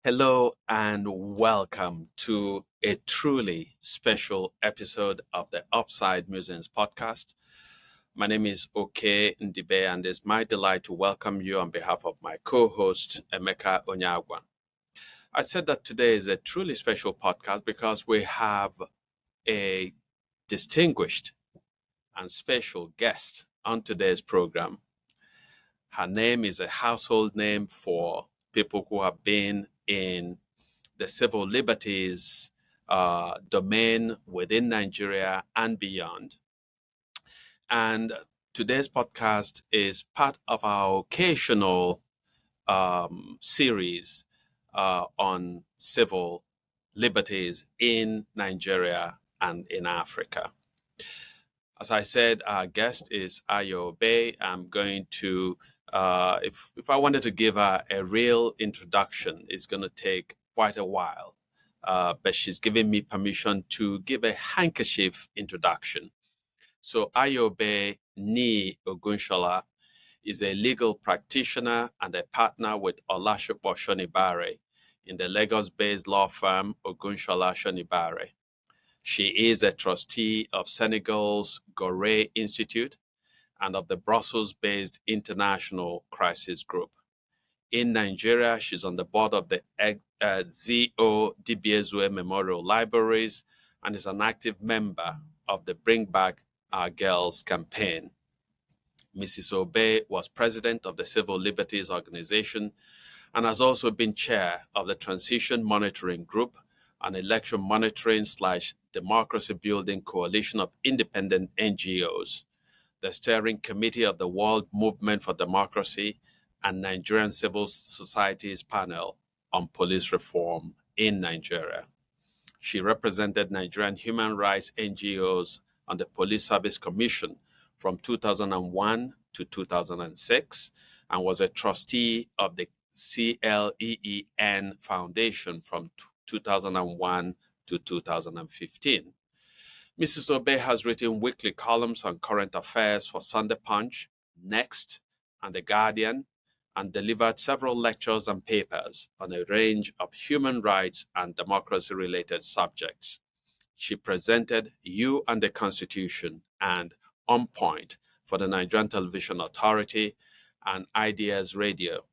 Hello and welcome to a truly special episode of the Upside Musings podcast. My name is Oke Ndibe, and it's my delight to welcome you on behalf of my co-host, Emeka Onyagwa. I said that today is a truly special podcast because we have a distinguished and special guest on today's program. Her name is a household name for people who have been in the civil liberties domain within Nigeria and beyond. And today's podcast is part of our occasional series on civil liberties in Nigeria and in Africa. As I said, our guest is Ayo Bay. I'm going to, if I wanted to give her a real introduction, it's going to take quite a while. But she's given me permission to give a handkerchief introduction. So Ayo Bay Ni Ogunshola is a legal practitioner and a partner with Olashopo Shonibare in the Lagos-based law firm Ogunshola Shonibare. She is a trustee of Senegal's Gore Institute and of the Brussels-based International Crisis Group. In Nigeria, she's on the board of the ZO Dibiezue Memorial Libraries and is an active member of the Bring Back Our Girls campaign. Mrs. Obey was president of the Civil Liberties Organization and has also been chair of the Transition Monitoring Group, an election monitoring / democracy building coalition of independent NGOs, the steering committee of the World Movement for Democracy, and Nigerian Civil Society's panel on police reform in Nigeria. She represented Nigerian human rights NGOs on the Police Service Commission from 2001 to 2006 and was a trustee of the CLEEN Foundation from 2001 to 2015. Mrs. Obey has written weekly columns on current affairs for Sunday Punch, Next, and The Guardian, and delivered several lectures and papers on a range of human rights and democracy-related subjects. She presented You and the Constitution and On Point for the Nigerian Television Authority and Ideas Radio,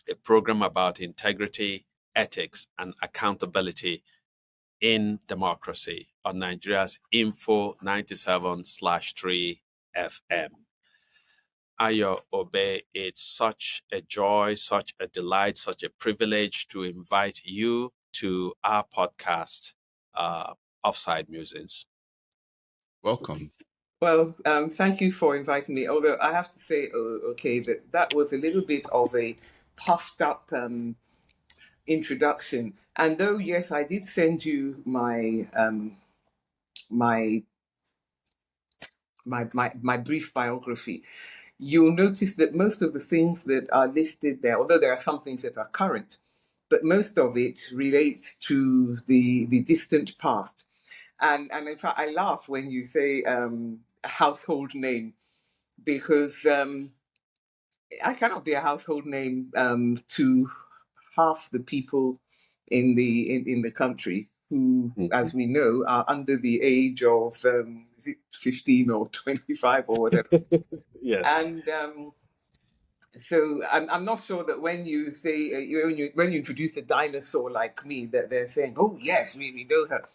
a program about integrity, ethics, and accountability in democracy on Nigeria's Info 97/3 FM. Ayo Obey, it's such a joy, such a delight, such a privilege to invite you to our podcast, Offside Musings. Welcome. Well, thank you for inviting me. Although I have to say, okay, that was a little bit of a puffed up introduction. And though, yes, I did send you my brief biography, you'll notice that most of the things that are listed there, although there are some things that are current, but most of it relates to the distant past. And in fact, I laugh when you say a household name, because I cannot be a household name to half the people in the country who, as we know, are under the age of is it 15 or 25 or whatever. Yes. And so I'm not sure that when you say when you introduce a dinosaur like me, that they're saying, "Oh yes, we know her."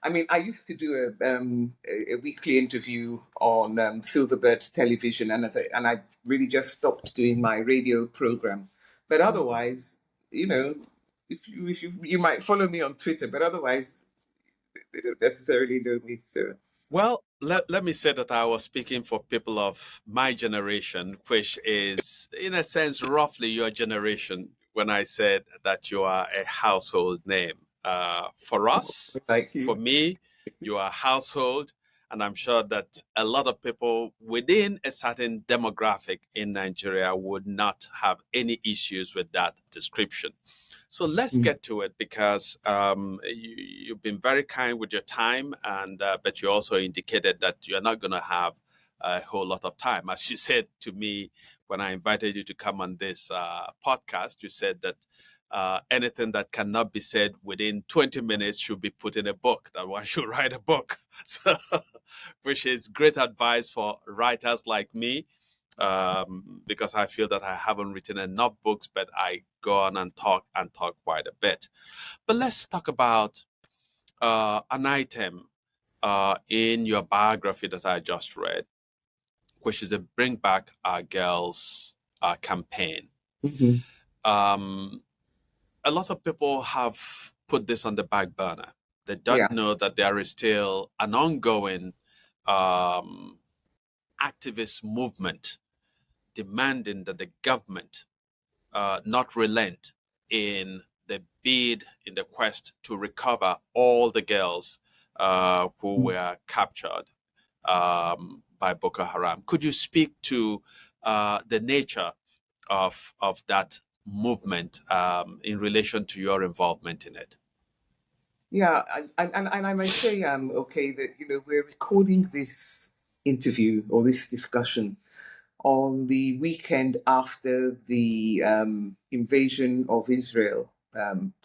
I mean, I used to do a weekly interview on Silverbird Television, and I really just stopped doing my radio program. But otherwise, if you might follow me on Twitter, but otherwise, they don't necessarily know me. So. Well, let me say that I was speaking for people of my generation, which is, in a sense, roughly your generation, when I said that you are a household name. For us, Like you. for me, you are a household, and I'm sure that a lot of people within a certain demographic in Nigeria would not have any issues with that description. So let's get to it, because you've been very kind with your time, and but you also indicated that you're not going to have a whole lot of time. As you said to me when I invited you to come on this podcast, you said that anything that cannot be said within 20 minutes should be put in a book, that one should write a book. So, which is great advice for writers like me, because I feel that I haven't written enough books, but I go on and talk quite a bit. But let's talk about an item in your biography that I just read, which is a Bring Back Our Girls campaign. Mm-hmm. A lot of people have put this on the back burner. They don't Yeah. know that there is still an ongoing activist movement demanding that the government not relent in the bid, in the quest to recover all the girls who were captured by Boko Haram. Could you speak to the nature of that movement in relation to your involvement in it? Yeah, and I may say, okay, that we're recording this interview or this discussion on the weekend after the invasion of Israel,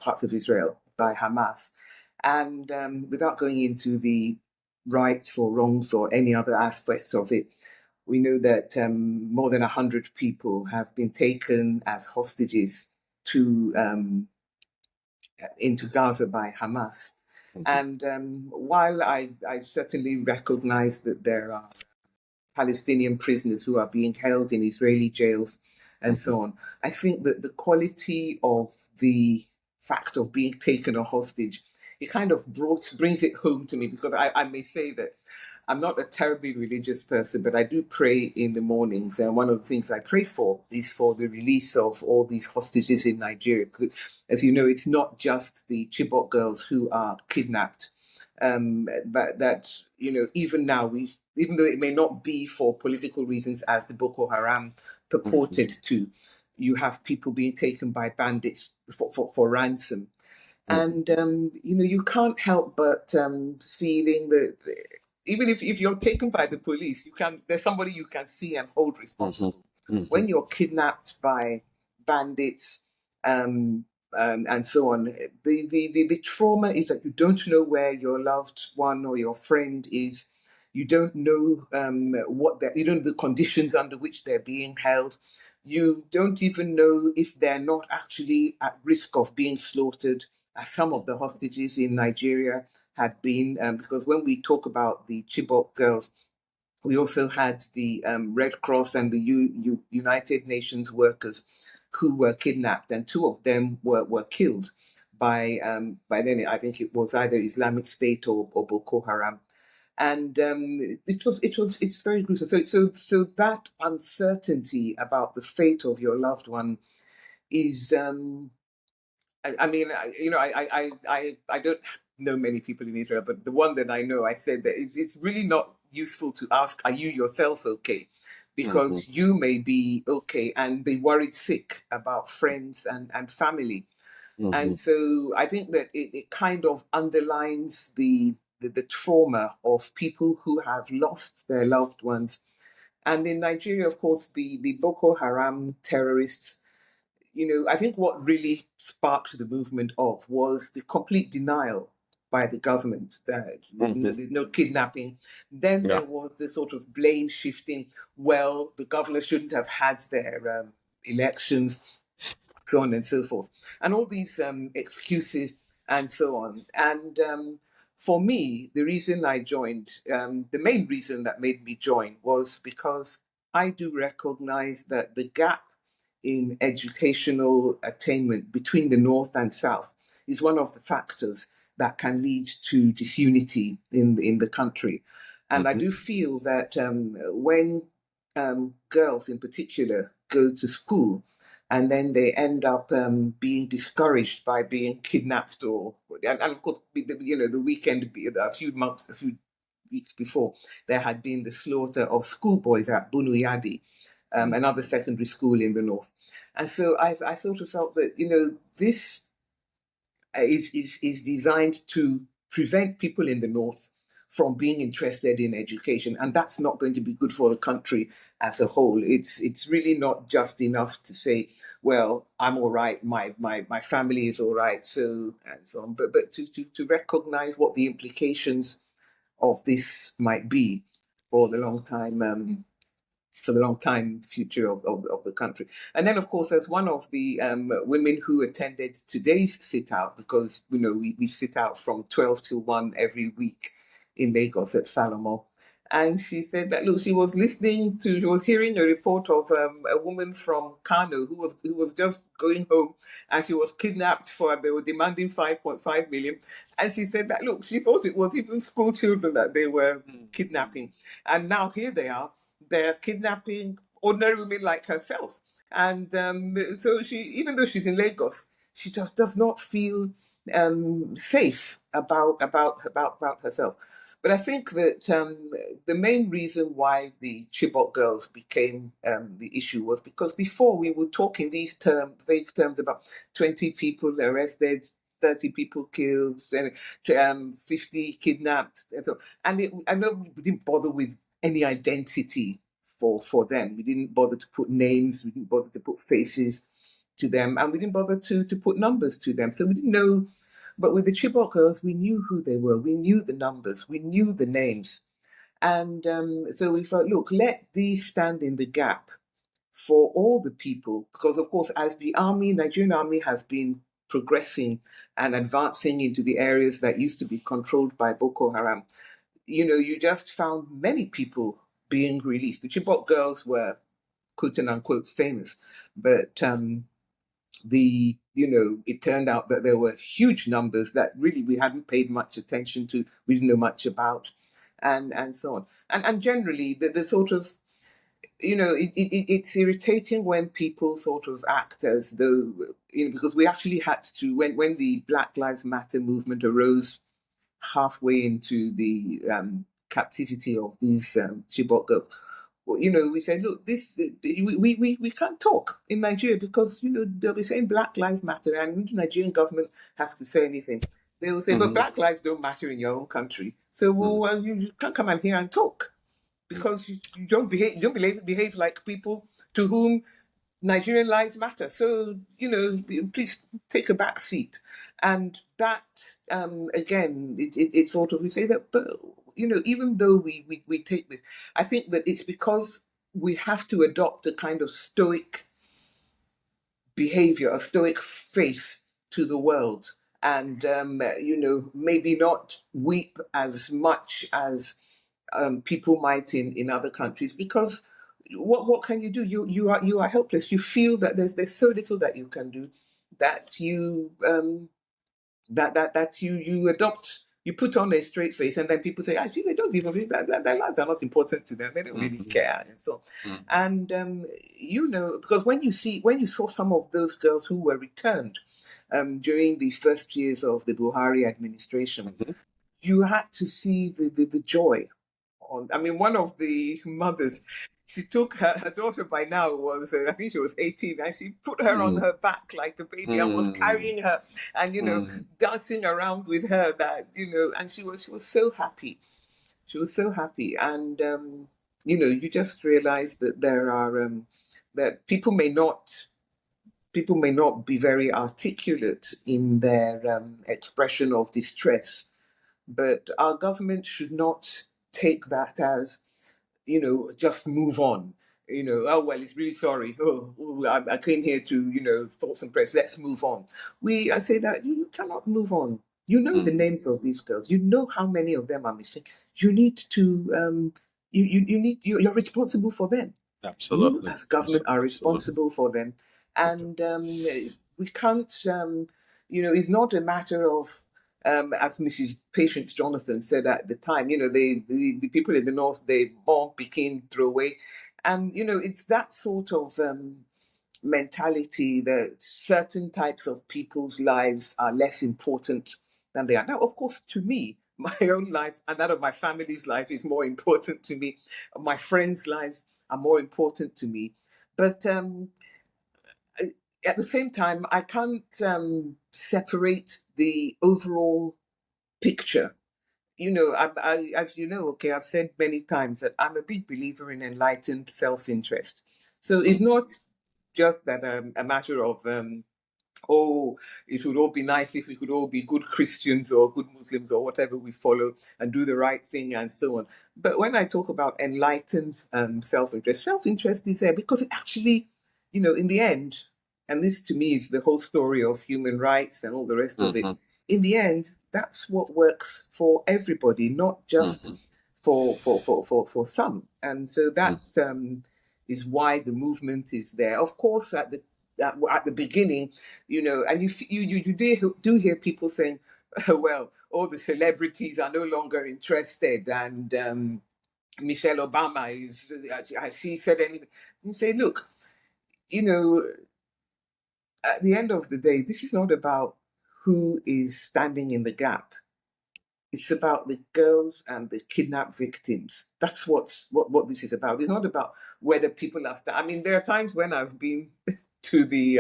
parts of Israel by Hamas, and without going into the rights or wrongs or any other aspect of it, we know that more than 100 people have been taken as hostages to into Gaza by Hamas. And while I certainly recognize that there are Palestinian prisoners who are being held in Israeli jails and so on, I think that the quality of the fact of being taken a hostage, it kind of brings it home to me, because I may say that I'm not a terribly religious person, but I do pray in the mornings. And one of the things I pray for is for the release of all these hostages in Nigeria. Because, as you know, it's not just the Chibok girls who are kidnapped. But that, even now, even though it may not be for political reasons as the Boko Haram purported to, you have people being taken by bandits for ransom. And, you can't help but feeling that even if you're taken by the police, there's somebody you can see and hold responsible. When you're kidnapped by bandits and so on, the trauma is that you don't know where your loved one or your friend is. You don't know you don't know the conditions under which they're being held. You don't even know if they're not actually at risk of being slaughtered, as some of the hostages in Nigeria had been. Because when we talk about the Chibok girls, we also had the Red Cross and the United Nations workers who were kidnapped, and two of them were killed by then I think it was either Islamic State or Boko Haram. And it's very gruesome. So that uncertainty about the fate of your loved one is I mean, I don't know many people in Israel, but the one that I know, I said that it's really not useful to ask, are you yourself okay? Because you may be okay and be worried sick about friends and family. And so I think that it kind of underlines the trauma of people who have lost their loved ones. And in Nigeria, of course, the Boko Haram terrorists, I think what really sparked the movement off was the complete denial by the government that there's no kidnapping. Then there was the sort of blame shifting. Well, the governor shouldn't have had their elections, so on and so forth, and all these excuses and so on. And for me, the reason I joined, the main reason that made me join was because I do recognize that the gap in educational attainment between the North and South is one of the factors that can lead to disunity in the country. And I do feel that when girls in particular go to school and then they end up being discouraged by being kidnapped and of course, the weekend, a few weeks before, there had been the slaughter of schoolboys at Bunuyadi, another secondary school in the north. And so I sort of felt that, this is designed to prevent people in the north from being interested in education, and that's not going to be good for the country as a whole. It's really not just enough to say, well, I'm all right, my family is all right, so and so on, but to recognize what the implications of this might be for the long time future of the country. And then, of course, as one of the women who attended today's sit out, because we sit out from 12 till 1 every week in Lagos at Falomo. And she said that look, she was hearing a report of a woman from Kano who was just going home, and she was kidnapped they were demanding 5.5 million. And she said that look, she thought it was even school children that they were kidnapping, and now here they're kidnapping ordinary women like herself. And so even though she's in Lagos, she just does not feel safe about herself. But I think that the main reason why the Chibok girls became the issue was because before we would talk in these vague terms about 20 people arrested, 30 people killed, 50 kidnapped, and so. And I know we didn't bother with any identity for them. We didn't bother to put names. We didn't bother to put faces to them, and we didn't bother to put numbers to them. So we didn't know. But with the Chibok girls, we knew who they were. We knew the numbers. We knew the names. And so we thought, look, let these stand in the gap for all the people, because of course, as the Nigerian army has been progressing and advancing into the areas that used to be controlled by Boko Haram, you just found many people being released. The Chibok girls were quote unquote famous, but it turned out that there were huge numbers that really we hadn't paid much attention to, we didn't know much about, and so on. And generally, the sort of, it's irritating when people sort of act as though, because we actually had to, when the Black Lives Matter movement arose halfway into the captivity of these Chibok girls, well, we said, look, we can't talk in Nigeria because they'll be saying Black Lives Matter, and the Nigerian government has to say anything. They will say, but Black lives don't matter in your own country, so well, you can't come in here and talk because you don't behave like people to whom Nigerian lives matter. So, please take a back seat. And that, again, it sort of, we say that, but, even though we take this, I think that it's because we have to adopt a kind of stoic behavior, a stoic face to the world. And, maybe not weep as much as people might in other countries, because what can you do? You are helpless. You feel that there's so little that you can do, that you adopt. You put on a straight face, and then people say, "I see they don't even that their lives are not important to them. They don't really care." And so, and because when you saw some of those girls who were returned during the first years of the Buhari administration, you had to see the joy. One of the mothers, she took her daughter, by now was, I think she was 18, and she put her on her back like a baby and was carrying her and, dancing around with her, and she was so happy. She was so happy. And, you just realize that there are, that people may not be very articulate in their expression of distress, but our government should not take that as, just move on. Oh, well, it's really sorry. Oh, I came here to, thoughts and prayers. Let's move on. I say that you cannot move on. You know the names of these girls. You know how many of them are missing. You need to, you're responsible for them. You Absolutely. as government are Absolutely. responsible for them. And we can't, it's not a matter of, as Mrs. Patience Jonathan said at the time, the people in the north, they bomb, Peking, throw away. And, it's that sort of mentality that certain types of people's lives are less important than they are. Now, of course, to me, my own life and that of my family's life is more important to me. My friends' lives are more important to me. But at the same time, I can't separate the overall picture. as you know, okay, I've said many times that I'm a big believer in enlightened self-interest. So it's not just that a matter of oh, it would all be nice if we could all be good Christians or good Muslims or whatever we follow and do the right thing and so on. But when I talk about enlightened self-interest is there because it actually, in the end, and this to me is the whole story of human rights and all the rest of it. Mm-hmm. In the end, that's what works for everybody, not just Mm-hmm. for some. And so that is why the movement is there. Of course, at the beginning, and you do hear people saying, well, all the celebrities are no longer interested, and Michelle Obama has she said anything? You say, look, you know, at the end of the day, this is not about who is standing in the gap. It's about the girls and the kidnapped victims. That's what this is about. It's not about whether people are. I mean, there are times when I've been to the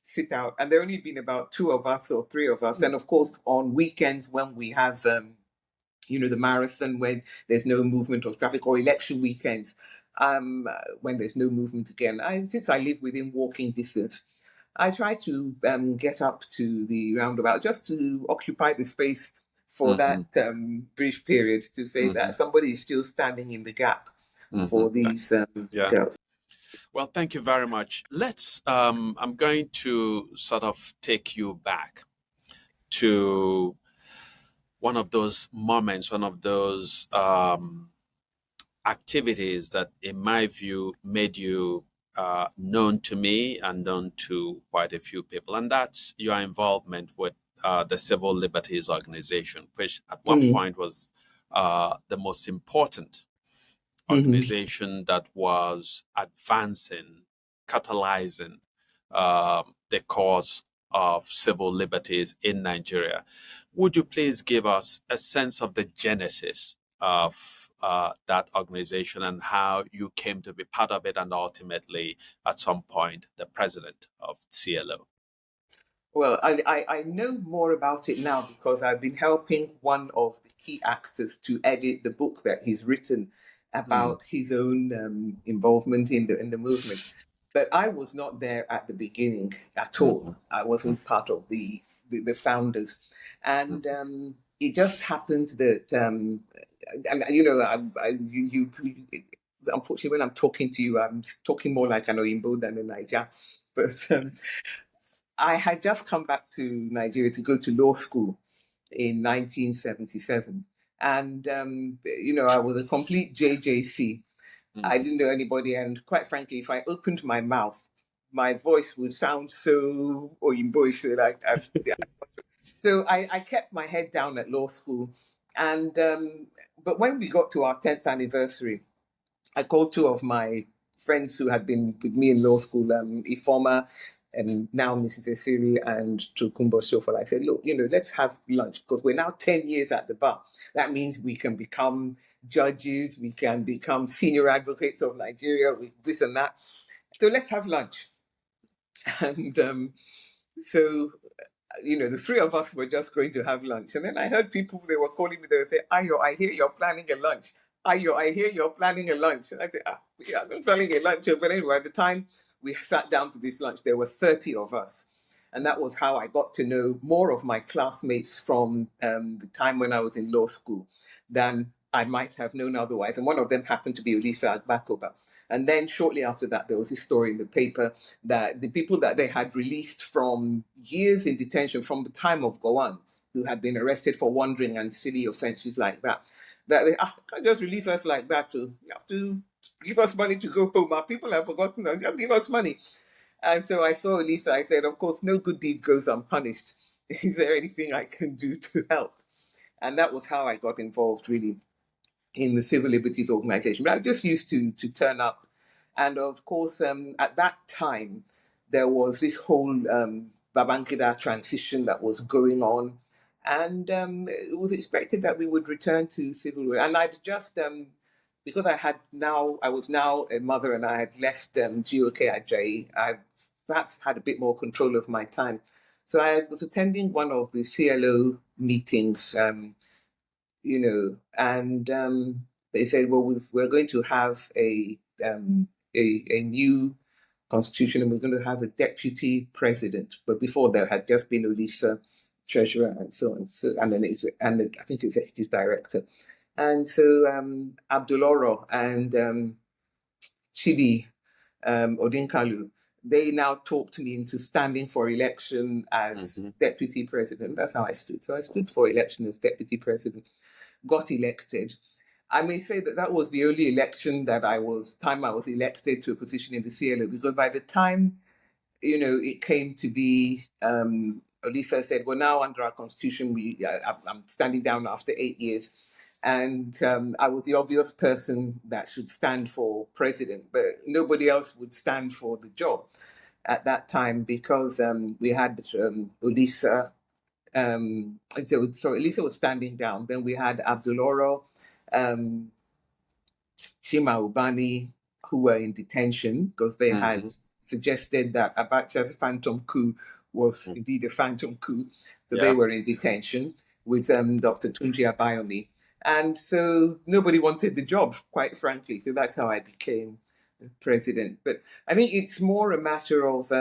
sit out, and there only been about two of us or three of us, and of course on weekends when we have the marathon when there's no movement of traffic, or election weekends when there's no movement again. Since I live within walking distance, I try to get up to the roundabout just to occupy the space for Mm-hmm. that brief period to say Mm-hmm. that somebody is still standing in the gap Mm-hmm. for these Yeah. girls. Well, thank you very much. I'm going to sort of take you back to one of those moments, one of those activities that, in my view, made you known to me and known to quite a few people. And that's your involvement with the Civil Liberties Organization, which at one Mm. point was the most important Mhm. organization that was advancing, catalyzing the cause of civil liberties in Nigeria. Would you please give us a sense of the genesis of that organization and how you came to be part of it and ultimately, at some point, the president of CLO? Well, I know more about it now because I've been helping one of the key actors to edit the book that he's written Mm, about his own involvement in the movement. But I was not there at the beginning at all. mhm, I mm, wasn't part of the founders, mm, and it just happened that and unfortunately, when I'm talking to you, I'm talking more like an Oyinbo than a Niger. But I had just come back to Nigeria to go to law school in 1977. And, I was a complete JJC. I mhm, didn't know anybody. And quite frankly, if I opened my mouth, my voice would sound so Oyinbo-ish that yeah. So I kept my head down at law school. And, but when we got to our 10th anniversary, I called two of my friends who had been with me in law school, Ifoma and now Mrs. Esiri and Tukumbo Shofala. I said, look, let's have lunch because we're now 10 years at the bar. That means we can become judges, we can become senior advocates of Nigeria with this and that. So let's have lunch. And so the three of us were just going to have lunch. And then I heard people, they were calling me, they would say, Ayo, I hear you're planning a lunch. Ayo, I hear you're planning a lunch. And I said, yeah, I'm planning a lunch. But anyway, at the time we sat down to this lunch, there were 30 of us. And that was how I got to know more of my classmates from the time when I was in law school than I might have known otherwise. And one of them happened to be Ulisa Agbakoba. And then shortly after that, there was a story in the paper that the people that they had released from years in detention from the time of Gowan, who had been arrested for wandering and silly offences like that, that they can't just release us like that. You have to give us money to go home. Our people have forgotten us. You have to give us money. And so I saw Elisa. I said, of course, no good deed goes unpunished. Is there anything I can do to help? And that was how I got involved, really, in the Civil Liberties Organization. But I just used to turn up. And of course, at that time, there was this whole Babangida transition that was going on. And it was expected that we would return to civil war. And I'd just, because I was now a mother and I had left GOK Ajayi, I perhaps had a bit more control of my time. So I was attending one of the CLO meetings and they said, well, we're going to have a new constitution, and we're going to have a deputy president. But before there had just been Olisa, treasurer, and so on. So and then I think executive director. And so Abduloro and Chidi Odinkalu, they now talked me into standing for election as deputy president. That's how I stood. So I stood for election as deputy president, got elected. I may say that that was the only election that I was elected to a position in the CLO, because by the time, it came to be, Olisa said, well, now under our constitution, I'm standing down after 8 years. And I was the obvious person that should stand for president, but nobody else would stand for the job at that time, because we had Olisa. So Olisa was standing down. Then we had Abduloro, um, Chima Ubani, who were in detention because they had suggested that Abacha's phantom coup was indeed a phantom coup. So they were in detention with Dr. Tunji Abayomi. And so nobody wanted the job, quite frankly. So that's how I became president. But I think it's more a matter of,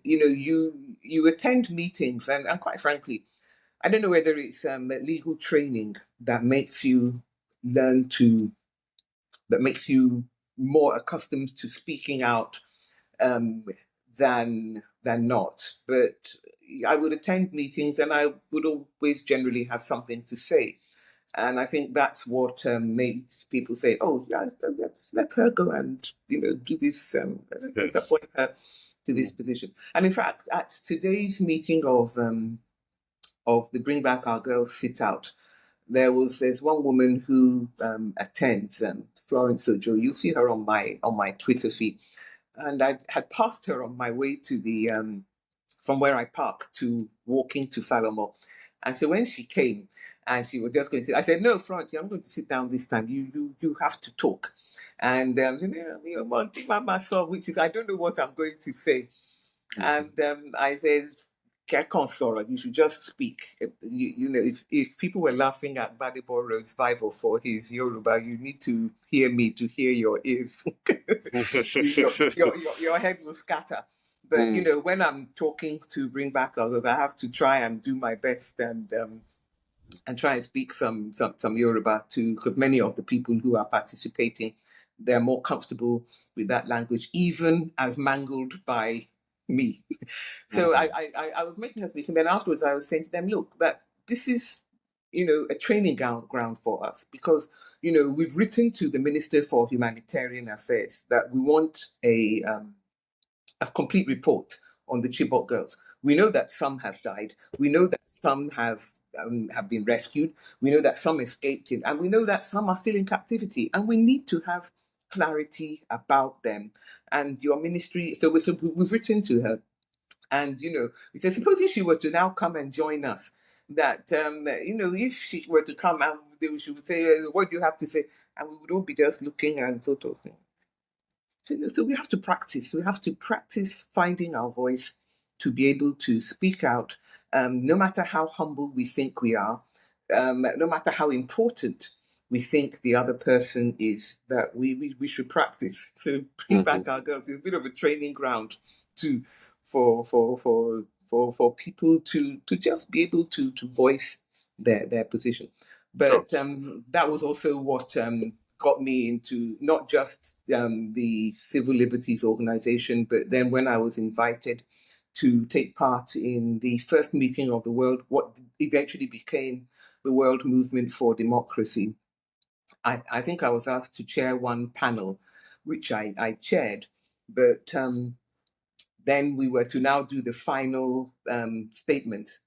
you attend meetings, and quite frankly, I don't know whether it's legal training that makes you learn to that makes you more accustomed to speaking out than not. But I would attend meetings, and I would always generally have something to say. And I think that's what made people say, "Oh, yeah, let's let her go and do this. Let's appoint her to this position." And in fact, at today's meeting of the Bring Back Our Girls sit out, there's one woman who attends, Florence Ojo. You'll see her on my Twitter feed, and I had passed her on my way to the from where I park to walking to Falomo, and so when she came and she was just going to, I said, "No, Florence, I'm going to sit down this time. You have to talk." And she said, which is, I don't know what I'm going to say. And I said, Sora, you should just speak. If people were laughing at Badebo Road's 504, his Yoruba, you need to hear me to hear your ears. your head will scatter. But when I'm talking to Bring Back Others, I have to try and do my best and try and speak some Yoruba too, because many of the people who are participating, they're more comfortable with that language, even as mangled by me. So I was making her speak, and then afterwards I was saying to them, look, that this is, a training ground for us, because, we've written to the Minister for Humanitarian Affairs that we want a complete report on the Chibok girls. We know that some have died. We know that some have been rescued. We know that some escaped it, and we know that some are still in captivity. And we need to have clarity about them. And your ministry. So we've written to her, and we said, supposing she were to now come and join us, that if she were to come and she would say, "What do you have to say?" And we would all be just looking and sort of. So we have to practice. We have to practice finding our voice to be able to speak out, no matter how humble we think we are, no matter how important we think the other person is, that we should practice. So Bring Back Our Girls is a bit of a training ground too for people to just be able to voice their position. But that was also what got me into not just the Civil Liberties Organization, but then when I was invited to take part in the first meeting of the world, what eventually became the World Movement for Democracy. I think I was asked to chair one panel, which I chaired, but then we were to now do the final statement,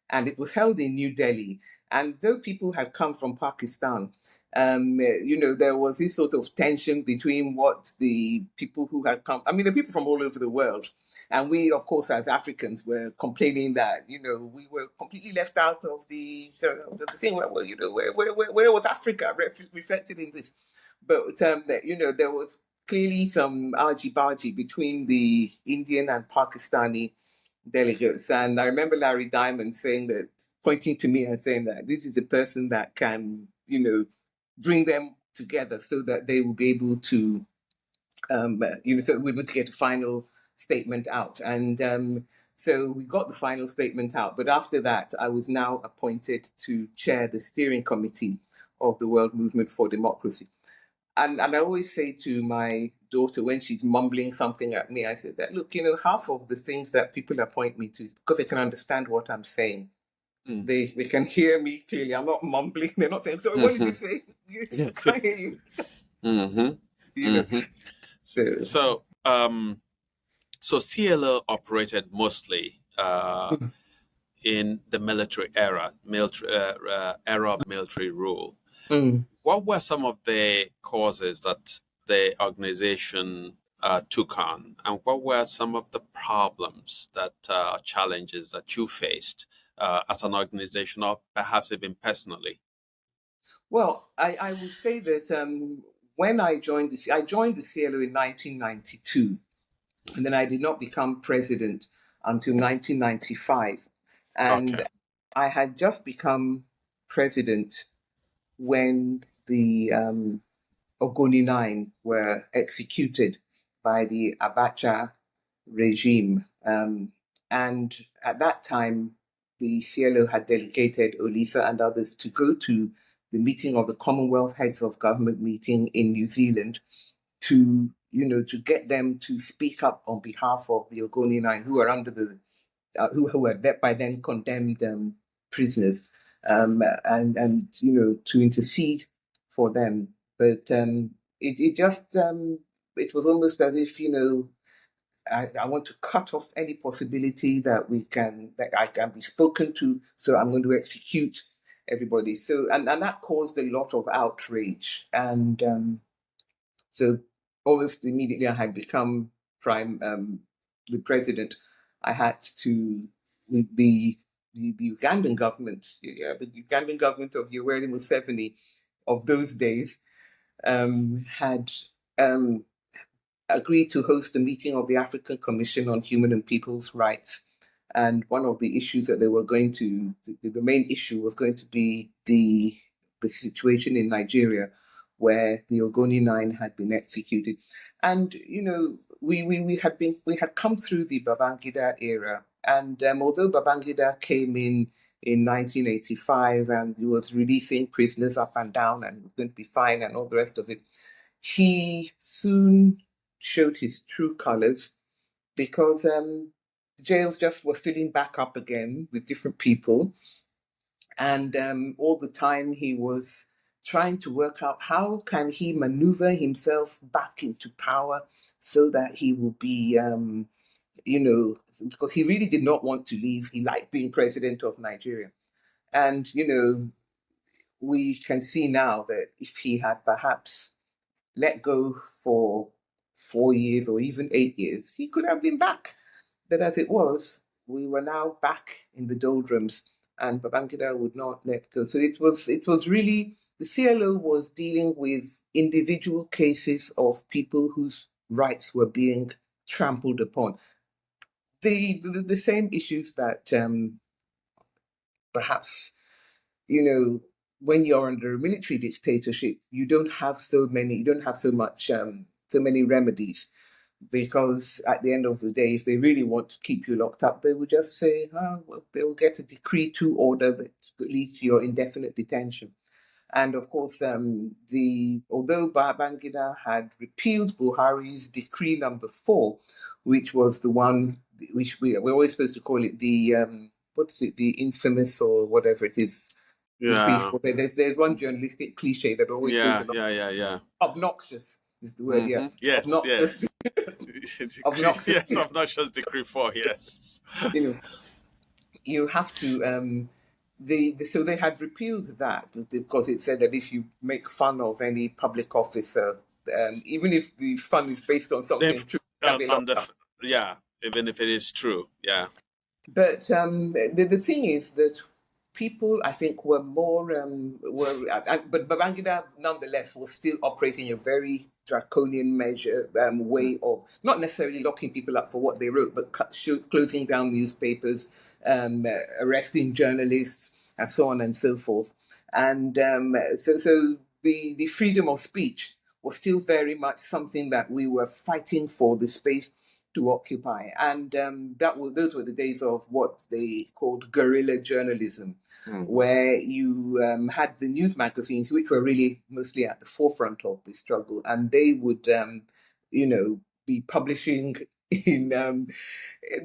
and it was held in New Delhi. And though people had come from Pakistan, there was this sort of tension between what the people who had come, the people from all over the world, and we, of course, as Africans, were complaining that, we were completely left out of the thing. Where was Africa reflected in this? But, there was clearly some argy-bargy between the Indian and Pakistani delegates. And I remember Larry Diamond saying that, pointing to me and saying that this is a person that can, bring them together so that they will be able to, so we would get a final statement out. And so we got the final statement out. But after that, I was now appointed to chair the steering committee of the World Movement for Democracy. And I always say to my daughter when she's mumbling something at me, I said that, look, half of the things that people appoint me to is because they can understand what I'm saying. Mm. They can hear me clearly. I'm not mumbling. They're not saying, sorry, what did you say? I can't hear you. So, so CLO operated mostly in the military era, era of military rule. Mm. What were some of the causes that the organization took on, and what were some of the problems that challenges that you faced as an organization, or perhaps even personally? Well, I will say that when I joined I joined the CLO in 1992, and then I did not become president until 1995. And Okay. I had just become president when the Ogoni Nine were executed by the Abacha regime. And at that time, the CLO had delegated Olisa and others to go to the meeting of the Commonwealth Heads of Government meeting in New Zealand to, to get them to speak up on behalf of the Ogoni Nine, who are under the, who were by then condemned prisoners, and to intercede for them. But it just it was almost as if I want to cut off any possibility that I can be spoken to, so I'm going to execute everybody. So and that caused a lot of outrage, and so almost immediately I had become the president. I had to with the Ugandan government, the Ugandan government of Yoweri Museveni of those days had agreed to host a meeting of the African Commission on Human and People's Rights. And one of the issues that they were going to, the main issue was going to be the situation in Nigeria where the Ogoni Nine had been executed. And, we had come through the Babangida era. And although Babangida came in 1985 and he was releasing prisoners up and down and was going to be fine and all the rest of it, he soon showed his true colors because the jails just were filling back up again with different people. And all the time he was trying to work out how can he maneuver himself back into power so that he will be, because he really did not want to leave. He liked being president of Nigeria. And, we can see now that if he had perhaps let go for 4 years or even 8 years, he could have been back. But as it was, we were now back in the doldrums, and Babangida would not let go. So it was really the CLO was dealing with individual cases of people whose rights were being trampled upon. The same issues that perhaps when you're under a military dictatorship, you don't have so much, so many remedies, because at the end of the day, if they really want to keep you locked up, they will just say, well, they will get a decree to order that leads to your indefinite detention. And of course, although Babangida had repealed Buhari's decree number 4, which was the one which we're always supposed to call it the what is it, the infamous or whatever it is. Yeah. There's one journalistic cliche that always goes along. Yeah. Obnoxious is the word, yeah. Yes, Obnoxious. Obnoxious. Yes, obnoxious decree 4, yes. You have to so they had repealed that because it said that if you make fun of any public officer, even if the fun is based on something true, even if it is true, yeah. But the thing is that people, I think, were more but Babangida nonetheless was still operating a very draconian measure, way of not necessarily locking people up for what they wrote, but closing down newspapers, arresting journalists, and so on and so forth. And so the freedom of speech was still very much something that we were fighting for the space to occupy. And those were the days of what they called guerrilla journalism, where you had the news magazines, which were really mostly at the forefront of the struggle, and they would, be publishing in.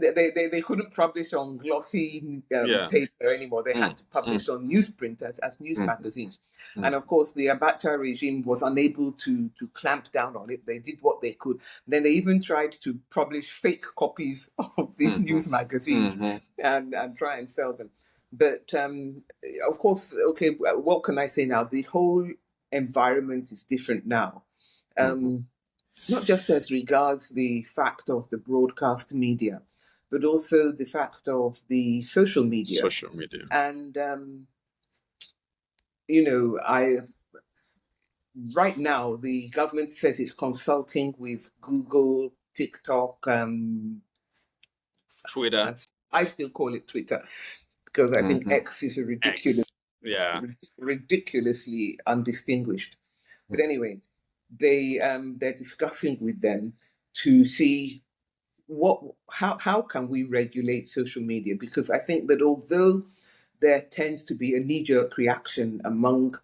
They couldn't publish on glossy Yeah. paper anymore. They had to publish on newsprint as news magazines. And of course, the Abacha regime was unable to clamp down on it. They did what they could. Then they even tried to publish fake copies of these news magazines and try and sell them. But of course, okay, what can I say now? The whole environment is different now. Not just as regards the fact of the broadcast media, but also the fact of the social media. Social media. And, right now, the government says it's consulting with Google, TikTok, Twitter. I still call it Twitter, because I think X is a ridiculously undistinguished. But anyway, they're discussing with them to see how can we regulate social media, because I think that although there tends to be a knee-jerk reaction among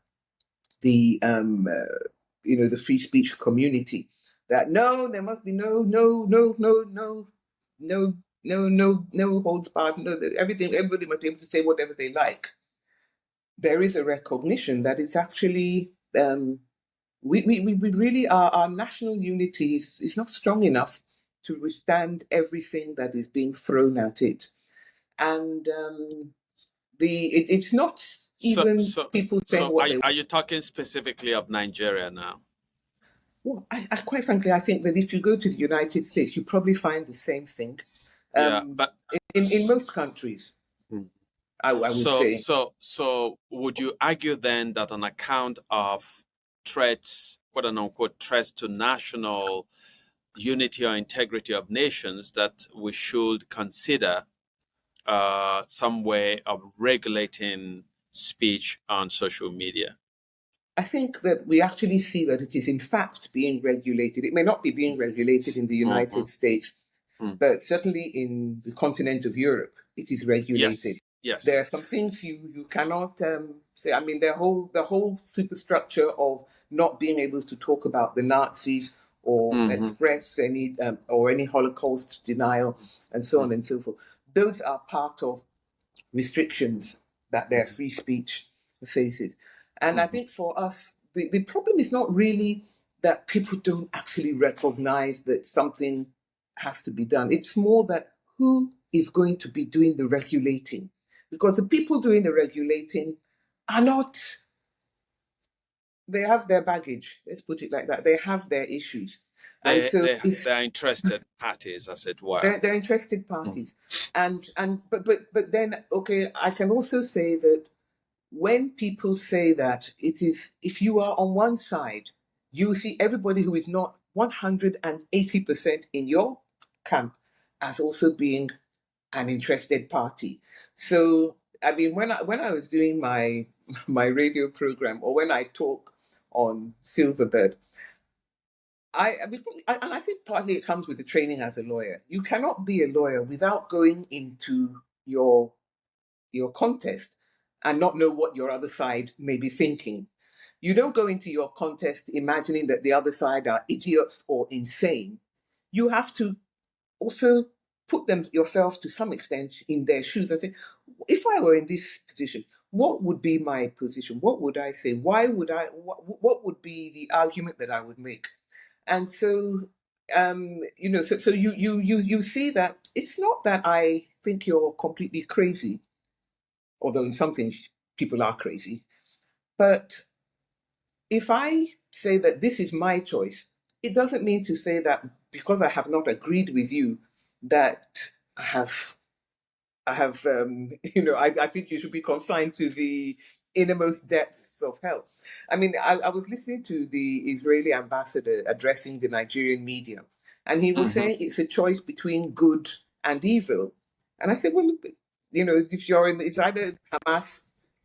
the the free speech community that no, there must be no holds barred, everybody must be able to say whatever they like. There is a recognition that it's actually we really our national unity is not strong enough to withstand everything that is being thrown at it, and it's not even people saying what they. Are you talking specifically of Nigeria now? Well, I quite frankly, I think that if you go to the United States, you probably find the same thing. But in most countries, I would say. So would you argue then that on account of threats, quote unquote, threats to national unity or integrity of nations, that we should consider some way of regulating speech on social media? I think that we actually see that it is in fact being regulated. It may not be being regulated in the United States, but certainly in the continent of Europe, it is regulated. Yes. There are some things you cannot say. I mean, the whole superstructure of not being able to talk about the Nazis or express any Holocaust denial and so on and so forth. Those are part of restrictions that their free speech faces. And I think for us, the problem is not really that people don't actually recognize that something has to be done. It's more that who is going to be doing the regulating? Because the people doing the regulating are not, they have their baggage, let's put it like that. They have their issues. And so they're interested parties, as it were. They're interested parties. But then, okay, I can also say that when people say that it is, if you are on one side, you see everybody who is not 180% in your camp as also being an interested party. So, I mean, when I was doing my radio program, or when I talk on Silverbird, and I think partly it comes with the training as a lawyer. You cannot be a lawyer without going into your contest and not know what your other side may be thinking. You don't go into your contest imagining that the other side are idiots or insane. You have to also put them yourself to some extent in their shoes and say, if I were in this position, what would be my position? What would I say? Why would I? What would be the argument that I would make? And so, so you see that it's not that I think you're completely crazy, although in some things people are crazy. But if I say that this is my choice, it doesn't mean to say that because I have not agreed with you that I have I think you should be consigned to the innermost depths of hell. I mean, I was listening to the Israeli ambassador addressing the Nigerian media, and he was Mm-hmm. saying it's a choice between good and evil. And I said, well, if you're in, it's either Hamas,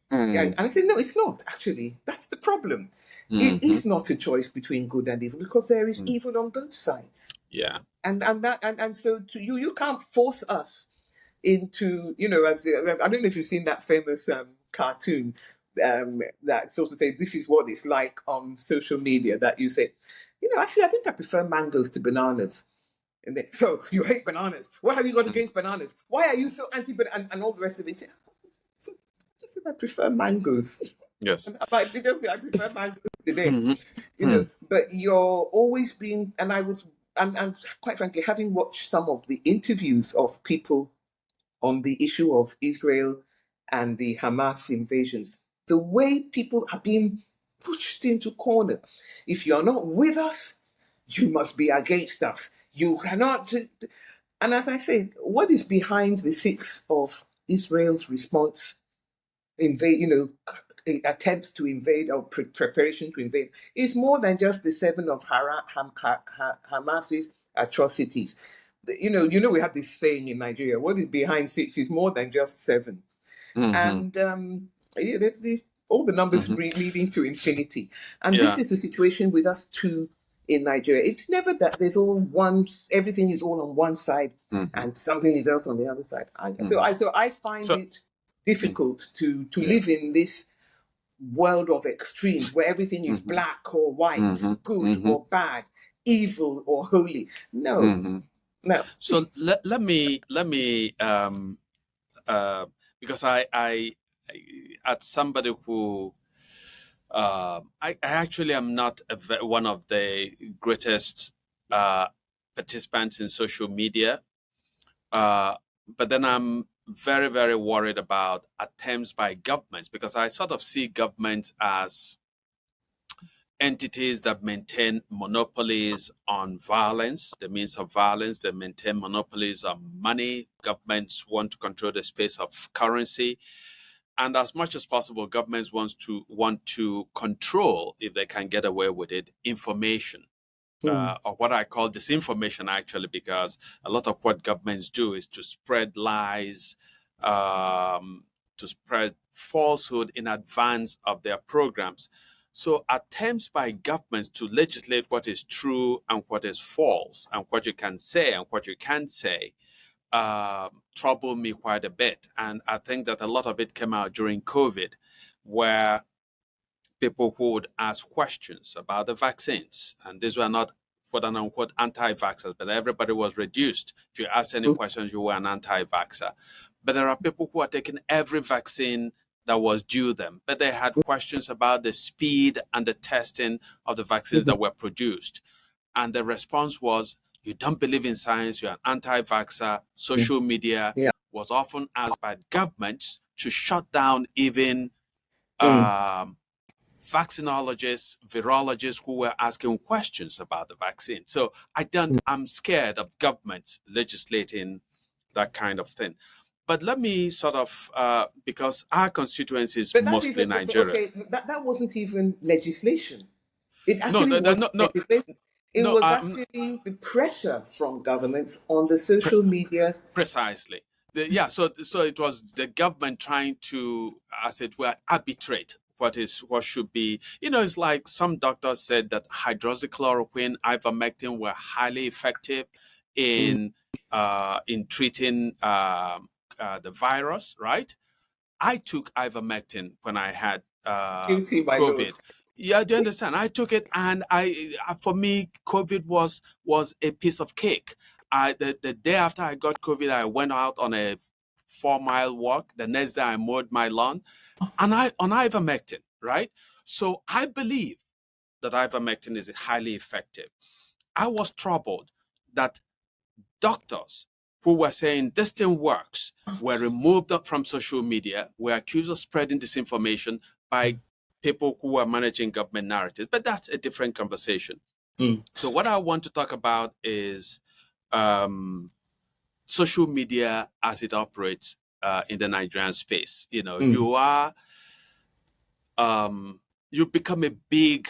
and I said, no, it's not actually. That's the problem. It Mm-hmm. is not a choice between good and evil because there is evil on both sides. Yeah. And so to you can't force us into, I don't know if you've seen that famous cartoon that sort of say this is what it's like on social media, that you say, actually I think I prefer mangoes to bananas. And then, so you hate bananas. What have you got against bananas? Why are you so anti-banana? And all the rest of it. So just said I prefer mangoes. Yes. And I just say I prefer mangoes today. Mm-hmm. But you're always being, and I was, and quite frankly, having watched some of the interviews of people on the issue of Israel and the Hamas invasions, the way people are being pushed into corners. If you're not with us, you must be against us. You cannot. And as I say, what is behind the six of Israel's response, invade, attempts to invade or preparation to invade, is more than just the seven of Hamas's atrocities. We have this saying in Nigeria: "What is behind six is more than just seven." Mm-hmm. And there's all the numbers Mm-hmm. leading to infinity. And this Yeah. is the situation with us too in Nigeria. It's never that there's all one, everything is all on one side Mm-hmm. and something is else on the other side. Mm-hmm. So I find So it difficult to yeah. live in this world of extremes where everything is Mm-hmm. black or white, Mm-hmm. good Mm-hmm. or bad, evil or holy. No, Mm-hmm. no. So let me uh, because I as somebody who I actually am not one of the greatest participants in social media, uh, but then I'm very, very worried about attempts by governments because I sort of see governments as entities that maintain monopolies on violence, the means of violence. They maintain monopolies on money. Governments want to control the space of currency. And as much as possible, governments want to control, if they can get away with it, information. Or what I call disinformation, actually, because a lot of what governments do is to spread lies, to spread falsehood in advance of their programs. So attempts by governments to legislate what is true and what is false, and what you can say and what you can't say, trouble me quite a bit. And I think that a lot of it came out during COVID, where people who would ask questions about the vaccines. And these were not quote unquote anti-vaxxers, but everybody was reduced. If you asked any questions, you were an anti-vaxxer. But there are people who are taking every vaccine that was due them, but they had questions about the speed and the testing of the vaccines that were produced. And the response was, you don't believe in science, you're an anti-vaxxer. Social media Yeah. was often asked by governments to shut down even Mm. vaccinologists, virologists who were asking questions about the vaccine. So I'm scared of governments legislating that kind of thing. But let me sort of, because our constituency is But that is mostly Nigeria. okay. That wasn't even legislation. It No, actually no, no, wasn't no, no, legislation. It no was actually the pressure from governments on the social media. precisely. So it was the government trying to, as it were, arbitrate what should be. It's like some doctors said that hydroxychloroquine, ivermectin were highly effective Mm. in treating the virus, right? I took ivermectin when I had Guilty, my lord. COVID. Yeah, do you understand? I took it, and for me, COVID was a piece of cake. The day after I got COVID, I went out on a 4 mile walk. The next day, I mowed my lawn, and I on ivermectin, right? So I believe that ivermectin is highly effective. I was troubled that doctors who were saying this thing works were removed from social media, were accused of spreading disinformation by people who were managing government narratives. But that's a different conversation. Mm. So, what I want to talk about is um, social media as it operates in the Nigerian space. Mm. You are you become a big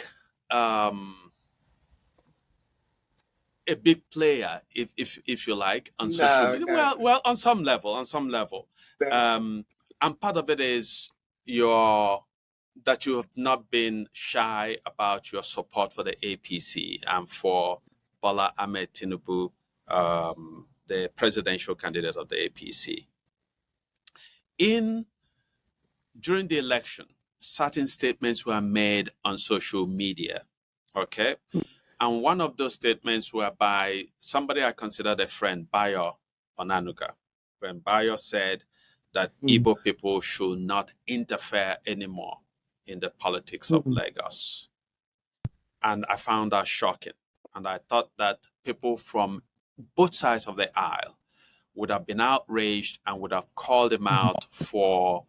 player, if you like, on social No, media. no, Well, on some level, no. and part of it is that you have not been shy about your support for the APC and for Bola Ahmed Tinubu, the presidential candidate of the APC. During the election, certain statements were made on social media. Okay. And one of those statements were by somebody I considered a friend, Bayo Onanuga, when Bayo said that Mm, Igbo people should not interfere anymore in the politics of mm, Lagos. And I found that shocking. And I thought that people from both sides of the aisle would have been outraged and would have called him out for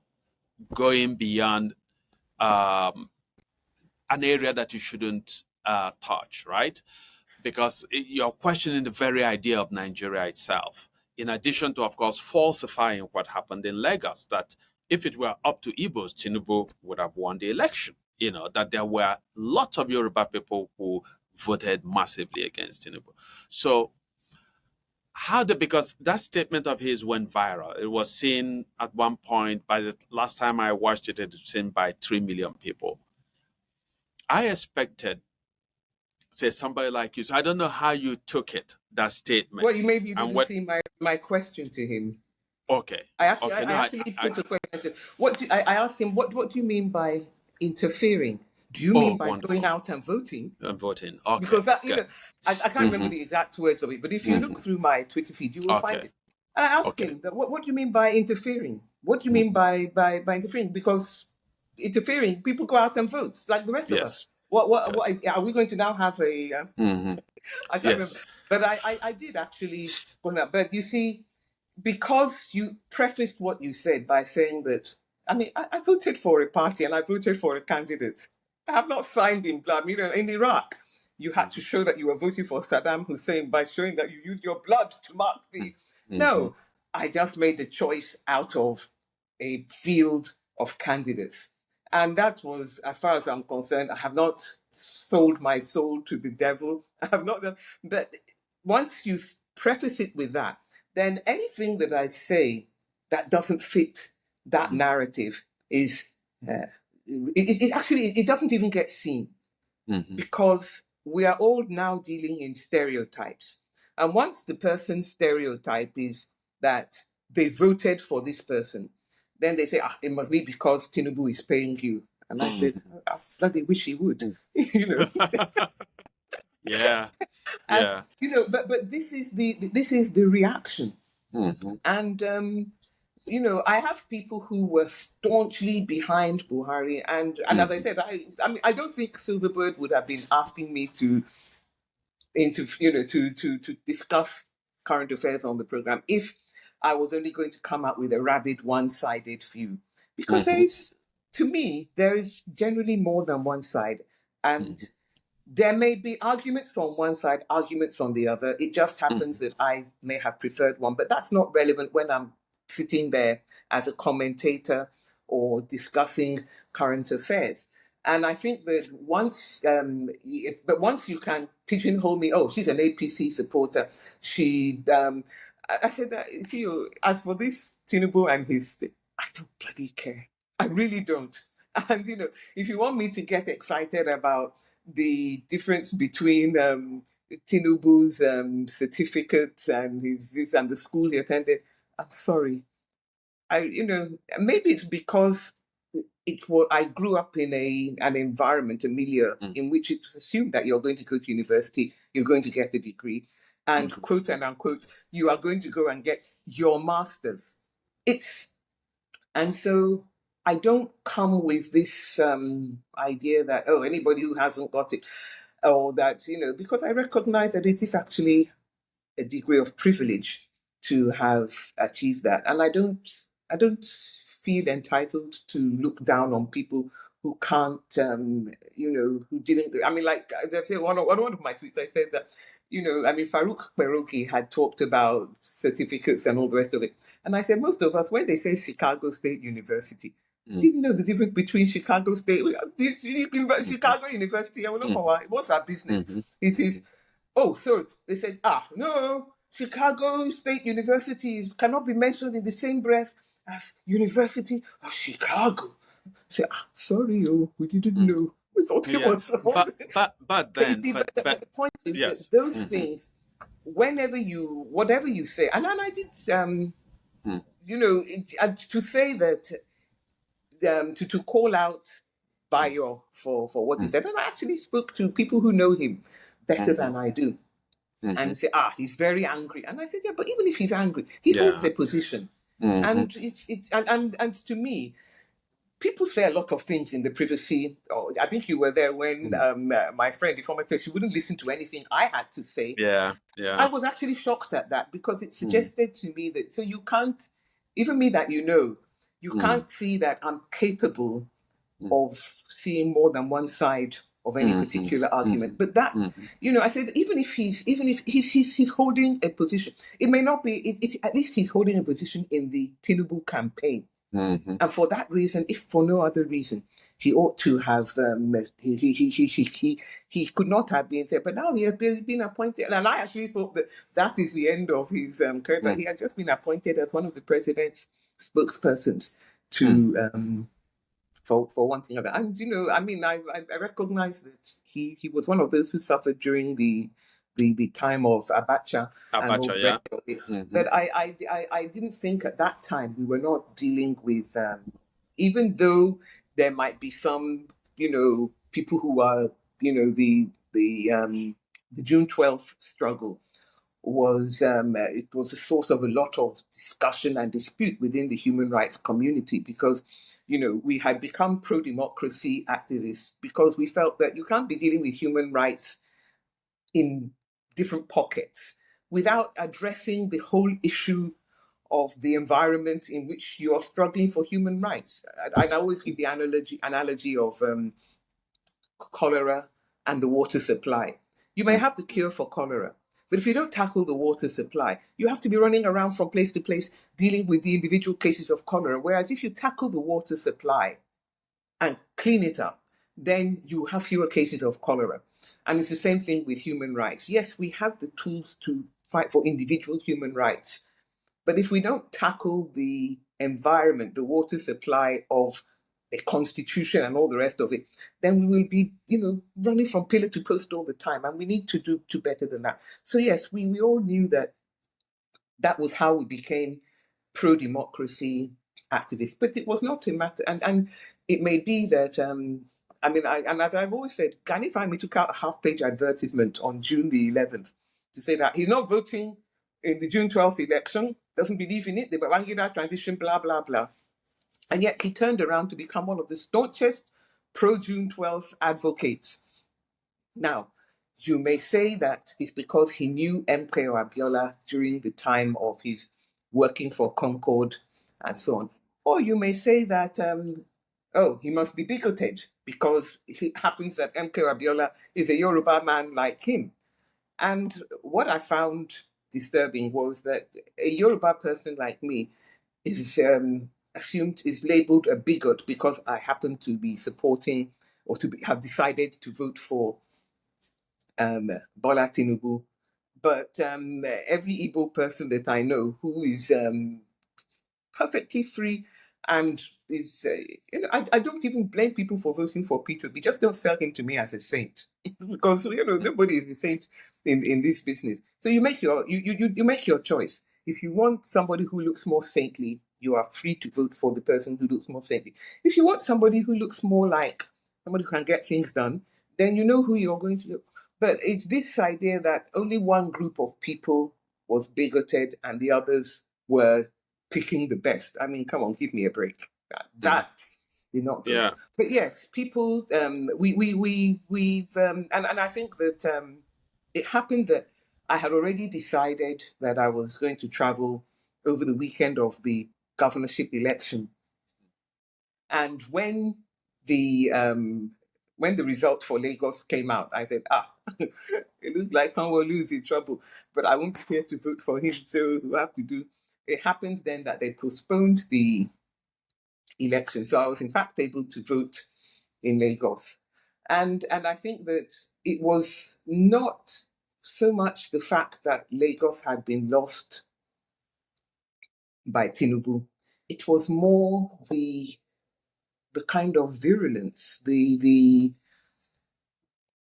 going beyond um, an area that you shouldn't touch, right? Because you're questioning the very idea of Nigeria itself. In addition to, of course, falsifying what happened in Lagos, that if it were up to Igbos, Tinubu would have won the election. You know, that there were lots of Yoruba people who voted massively against Tinubu. So because that statement of his went viral. It was seen at one point, by the last time I watched it, it was seen by 3 million people. I expected, say, somebody like you. So I don't know how you took it, that Well, statement, maybe you and didn't what. see my question to him. Okay, okay, I no, actually I put a question. I said, I asked him, what do you mean by interfering? Do you mean oh, by going wonderful. out and voting? I'm voting. Okay, Because that, good. I can't remember Mm-hmm, the exact words of it, but if you look mm-hmm. through my Twitter feed, you will find Okay, it. And I asked okay. him that, what do you mean by interfering? What do you mean Mm-hmm. by interfering? Because interfering, people go out and vote like the rest of us. Yes, What good. are we going to now have Mm-hmm. I can't remember, Yes. but I did actually. But you see, because you prefaced what you said by saying that, I mean, I voted for a party and I voted for a candidate. I have not signed in blood. You know, in Iraq, you had to Mm-hmm. show that you were voting for Saddam Hussein by showing that you used your blood to mark the. Mm-hmm. No, I just made the choice out of a field of candidates. And that was, as far as I'm concerned, I have not sold my soul to the devil. I have not done, but once you preface it with that, then anything that I say that doesn't fit that narrative is it actually it doesn't even get seen Mm-hmm. because we are all now dealing in stereotypes. And once the person's stereotype is that they voted for this person, then they say, it must be because Tinubu is paying you. And I said, Mm-hmm. that they wish he would, you know. Yeah, And yeah. but this is the reaction. Mm-hmm. And I have people who were staunchly behind Buhari, and as I Mm-hmm. said, I mean, I don't think Silverbird would have been asking me to to discuss current affairs on the program if I was only going to come out with a rabid one-sided view, because Mm-hmm. to me, there is generally more than one side, and Mm-hmm. there may be arguments on one side, arguments on the other. It just happens that I may have preferred one, but that's not relevant when I'm sitting there as a commentator or discussing current affairs. And I think that once you can pigeonhole me, oh, she's an APC supporter. I said that, see, as for this Tinubu and his, I don't bloody care. I really don't. And, if you want me to get excited about the difference between Tinubu's certificate and his this and the school he attended, I'm sorry. Maybe it's because I grew up in an environment, a milieu, in which it was assumed that you're going to go to university, you're going to get a degree, and Mm-hmm. quote and unquote, you are going to go and get your master's. It's and so I don't come with this idea that, oh, anybody who hasn't got it, or that, because I recognize that it is actually a degree of privilege to have achieved that. And I don't feel entitled to look down on people who can't, who didn't. I mean, like I said, one of my tweets, I said that, I mean, Farouk Peroki had talked about certificates and all the rest of it. And I said, most of us, when they say Chicago State University, Didn't know the difference between Chicago State. Chicago University. I will not know what's our business. It is. Oh, sorry. They said, no, Chicago State University cannot be mentioned in the same breath as University of Chicago. I said, sorry, we didn't know. We thought it Yeah, was. but But you then, see, but the point is that yes. those things, whatever you say, and I did, to say that, to call out Bayo for what he said, and I actually spoke to people who know him better than I do, and say, he's very angry, and I said, yeah, but even if he's angry, he holds a position, and it's and to me, people say a lot of things in the privacy. Oh, I think you were there when my friend, the former said she wouldn't listen to anything I had to say. Yeah, I yeah. was actually shocked at that because it suggested to me that, so you can't, even me that you can't see that I'm capable of seeing more than one side of any particular argument. But that, I said, even if he's holding a position, it may not be, at least he's holding a position in the Tinubu campaign. And for that reason, if for no other reason, he ought to have. He could not have been there, but now he has been appointed. And I actually thought that is the end of his career. But he had just been appointed as one of the president's spokespersons to for one thing or that. And I recognize that he was one of those who suffered during the time of Abacha and all the Yeah. rest of it. But I didn't think at that time we were not dealing with, even though there might be some, people who are, the June 12th struggle was it was a source of a lot of discussion and dispute within the human rights community because we had become pro-democracy activists because we felt that you can't be dealing with human rights in different pockets without addressing the whole issue of the environment in which you are struggling for human rights. I always give the analogy of cholera and the water supply. You may have the cure for cholera, but if you don't tackle the water supply, you have to be running around from place to place dealing with the individual cases of cholera. Whereas if you tackle the water supply and clean it up, then you have fewer cases of cholera. And it's the same thing with human rights. Yes, we have the tools to fight for individual human rights, but if we don't tackle the environment, the water supply of a constitution and all the rest of it, then we will be, running from pillar to post all the time. And we need to do better than that. So yes, we all knew that was how we became pro-democracy activists. But it was not a matter, and it may be that, and as I've always said, Gani Fahmy took out a half-page advertisement on June the 11th to say that he's not voting in the June 12th election, doesn't believe in it, the Babangida transition, blah, blah, blah. And yet he turned around to become one of the staunchest pro-June 12th advocates. Now, you may say that it's because he knew MKO Abiola during the time of his working for Concord and so on. Or you may say that, he must be bigoted because it happens that MKO Abiola is a Yoruba man like him. And what I found disturbing was that a Yoruba person like me is is labeled a bigot because I happen to be supporting or have decided to vote for Bola Tinubu. But every Igbo person that I know who is perfectly free and is, I don't even blame people for voting for Peter. We just don't sell him to me as a saint because nobody is a saint in this business. So you make you make your choice. If you want somebody who looks more saintly, you are free to vote for the person who looks more saintly. If you want somebody who looks more like somebody who can get things done, then you know who you're going to do. But it's this idea that only one group of people was bigoted and the others were picking the best. I mean, come on, give me a break. That did not go. Yeah. But yes, people. We've and I think that it happened that I had already decided that I was going to travel over the weekend of the governorship election, and when the result for Lagos came out, I said, it looks like someone losing trouble, but I won't be here to vote for him, so we have to do. It happens then that they postponed the election. So I was in fact able to vote in Lagos. And I think that it was not so much the fact that Lagos had been lost by Tinubu. It was more the kind of virulence, the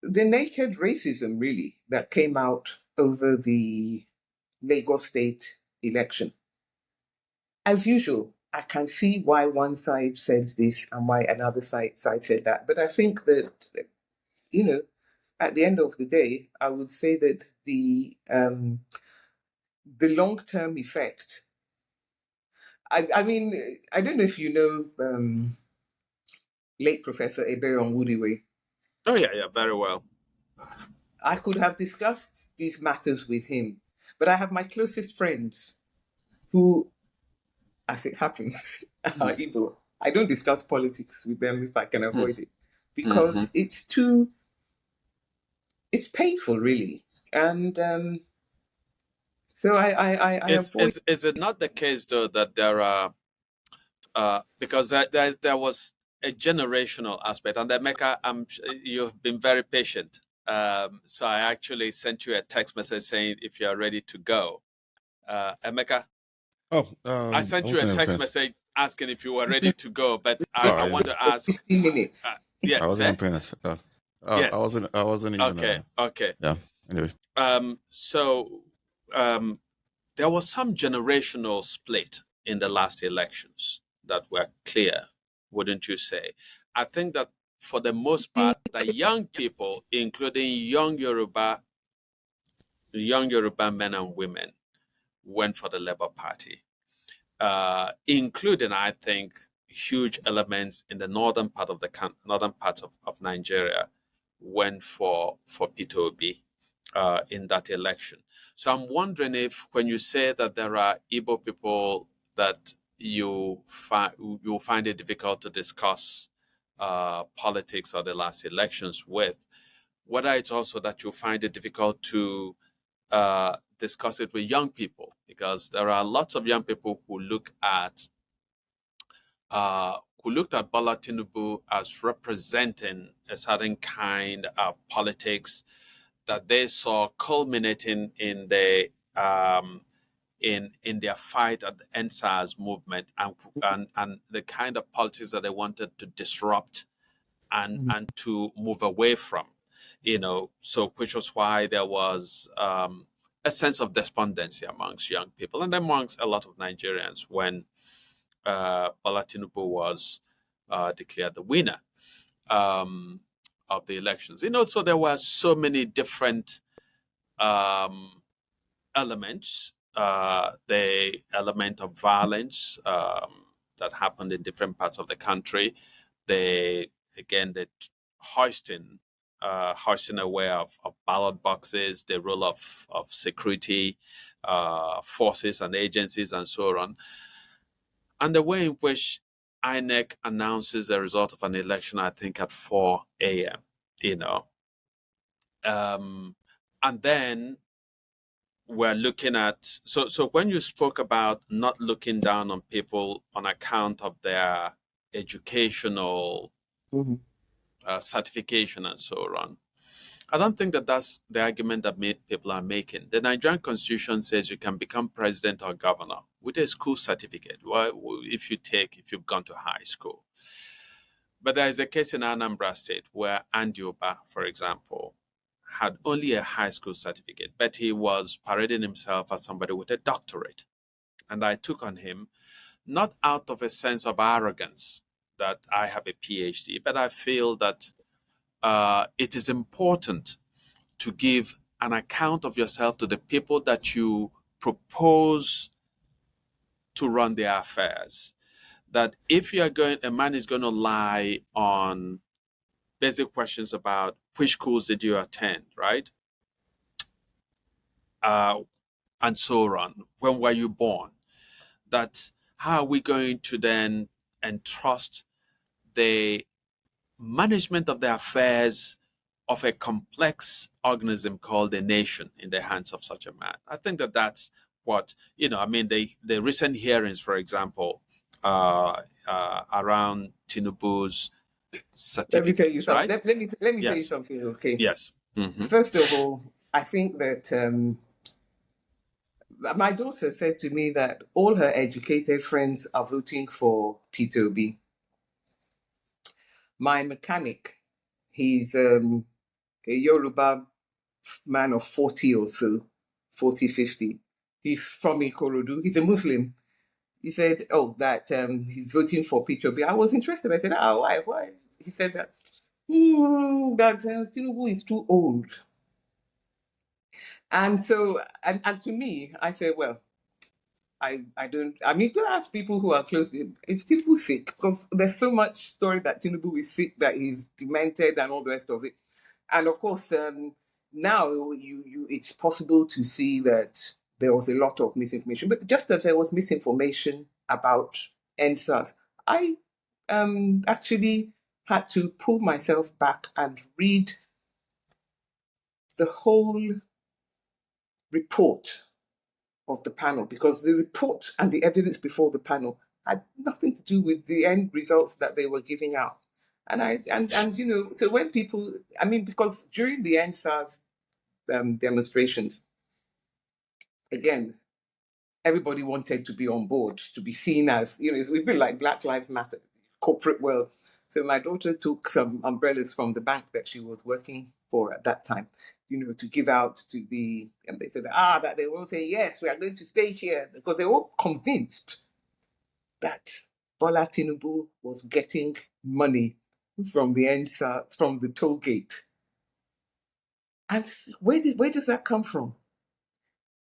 naked racism really that came out over the Lagos state election. As usual, I can see why one side said this and why another side said that. But I think that, you know, at the end of the day, I would say that the long-term effect. I mean, I don't know if you know late Professor Ebere Onwudiwe. Oh yeah, very well. I could have discussed these matters with him, but I have my closest friends who, as it happens, are Igbo. I don't discuss politics with them if I can avoid it, because it's painful, really. And so I avoid. Is it not the case though that there are because there was a generational aspect, and Emeka, you've been very patient. So I actually sent you a text message saying if you are ready to go. Emeka, Oh, I I sent you a wasn't even text paying. message asking if you were ready to go, but Oh, I want to ask. 15 minutes. Yeah, I wasn't even sir? paying. I Yes. wasn't. I wasn't even. Okay. Okay. Yeah. Anyway. So there was some generational split in the last elections that were clear, wouldn't you say? I think that for the most part, the young people, including young Yoruba men and women, went for the Labour Party, including, I think, huge elements in the northern part of northern parts of Nigeria went for Peter Obi in that election. So I'm wondering if, when you say that there are Igbo people that you find it difficult to discuss politics or the last elections with, whether it's also that you find it difficult to discuss it with young people, because there are lots of young people who looked at Bola Tinubu as representing a certain kind of politics that they saw culminating in in their fight at the NSAS movement, and the kind of politics that they wanted to disrupt and to move away from, so which was why there was a sense of despondency amongst young people and amongst a lot of Nigerians when Bola Tinubu was declared the winner of the elections. So there were so many different elements. The element of violence that happened in different parts of the country. The hoisting away of ballot boxes, the role of security forces and agencies, and so on, and the way in which INEC announces the result of an election, I think at 4 a.m. And then we're looking at so when you spoke about not looking down on people on account of their educational certification and so on, I don't think that that's the argument that people are making. The Nigerian Constitution says you can become president or governor with a school certificate. If you've gone to high school. But there is a case in Anambra State where Andioba, for example, had only a high school certificate, but he was parading himself as somebody with a doctorate. And I took on him, not out of a sense of arrogance that I have a PhD, but I feel that it is important to give an account of yourself to the people that you propose to run their affairs. That if a man is going to lie on basic questions about which schools did you attend, right? And so on. When were you born? That how are we going to then entrust the management of the affairs of a complex organism called a nation in the hands of such a man? I think that that's what, the recent hearings, for example, around Tinubu's Let me tell you certificates, something. right? Let me tell you Yes. something. Okay. Yes. Mm-hmm. First of all, I think that my daughter said to me that all her educated friends are voting for Peter Obi. My mechanic, he's a Yoruba man of 40 or so, 40, 50. He's from Ikorodu. He's a Muslim. He said, oh, that he's voting for Peter Obi. I was interested. I said, why? Why? He said that, that Tinubu is too old. And so, and to me, I said, well, I don't, I mean, you ask people who are close to him, is Tinubu sick? Because there's so much story that Tinubu is sick, that he's demented and all the rest of it. And of course, now it's possible to see that there was a lot of misinformation. But just as there was misinformation about NSAS, I actually had to pull myself back and read the whole report of the panel, because the report and the evidence before the panel had nothing to do with the end results that they were giving out. And you know, so when people, I mean, because during the NSAS demonstrations, again, everybody wanted to be on board, to be seen as, you know, it's a bit like Black Lives Matter, corporate world. So my daughter took some umbrellas from the bank that she was working for at that time, you know, to give out to the, and they said, that they were all saying, yes, we are going to stay here, because they were all convinced that Bola Tinubu was getting money from the NSA, from the toll gate. And where does that come from?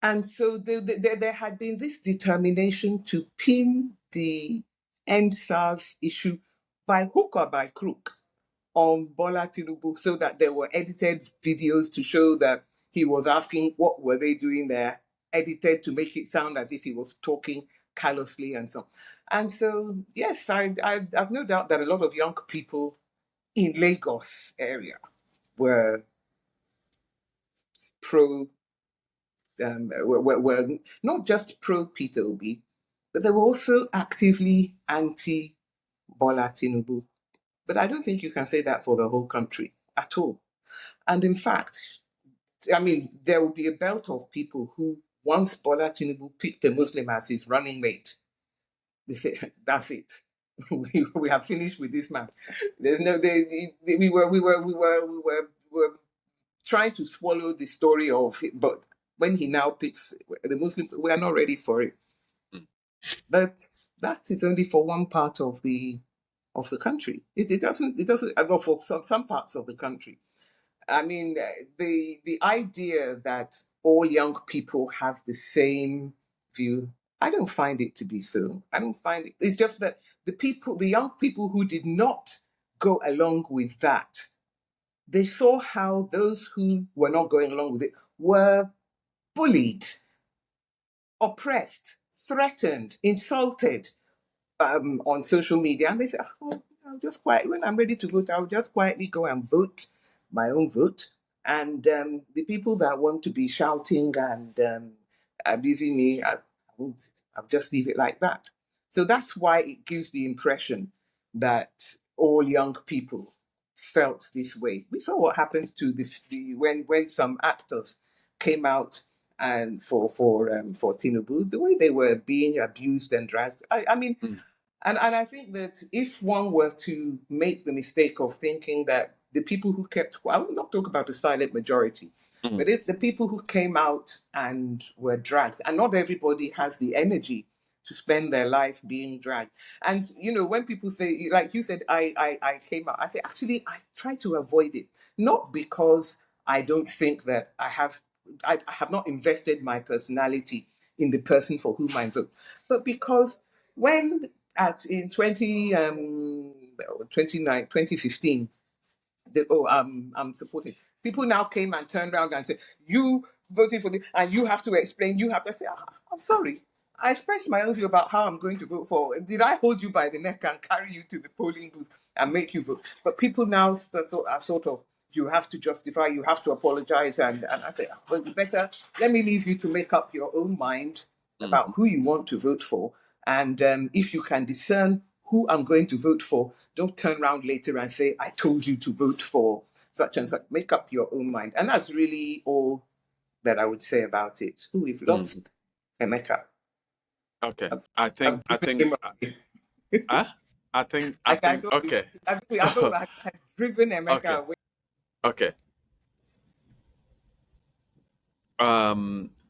And so there had been this determination to pin the NSAS issue by hook or by crook on Bola Tinubu, so that there were edited videos to show that he was asking what were they doing there, edited to make it sound as if he was talking callously and so on. And so, yes, I've no doubt that a lot of young people in Lagos area were pro were not just pro Peter Obi, but they were also actively anti Bola Tinubu. But I don't think you can say that for the whole country at all. And in fact, I mean, there will be a belt of people who, once Bola Tinubu picked a Muslim as his running mate, they say, that's it. We have finished with this man. There's no, we were trying to swallow the story of it, but when he now picks the Muslim, we are not ready for it. But that is only for one part of the country. It doesn't well, for some parts of the country. I mean, the idea that all young people have the same view, I don't find it to be so. I don't find it. It's just that the young people who did not go along with that, they saw how those who were not going along with it were bullied, oppressed, threatened, insulted on social media. And they said, oh, I'll just quietly, when I'm ready to vote, I'll just quietly go and vote my own vote. And the people that want to be shouting and abusing me, I'll just leave it like that. So that's why it gives the impression that all young people felt this way. We saw what happened to when some actors came out and for Tinubu, the way they were being abused and dragged. I mean, and I think that if one were to make the mistake of thinking that the people who kept, I will not talk about the silent majority, but if the people who came out and were dragged, and not everybody has the energy to spend their life being dragged. And you know, when people say, like you said, I came out, I say actually I try to avoid it, not because I don't think that I have not invested my personality in the person for whom I vote, but because when in 2015, I'm supporting. People now came and turned around and said, you voted for this, and you have to explain, you have to say, I'm sorry. I expressed my own view about how I'm going to vote for. Did I hold you by the neck and carry you to the polling booth and make you vote? But people now are sort of, you have to justify, you have to apologize. And I say, well, better let me leave you to make up your own mind about who you want to vote for. And if you can discern who I'm going to vote for. Don't turn around later and say, I told you to vote for such and such. Make up your own mind. And that's really all that I would say about it. Who we've lost, Emeka. Okay. I've, I think, I've driven him away. I think, okay. I thought I had driven Emeka Okay. away. Okay.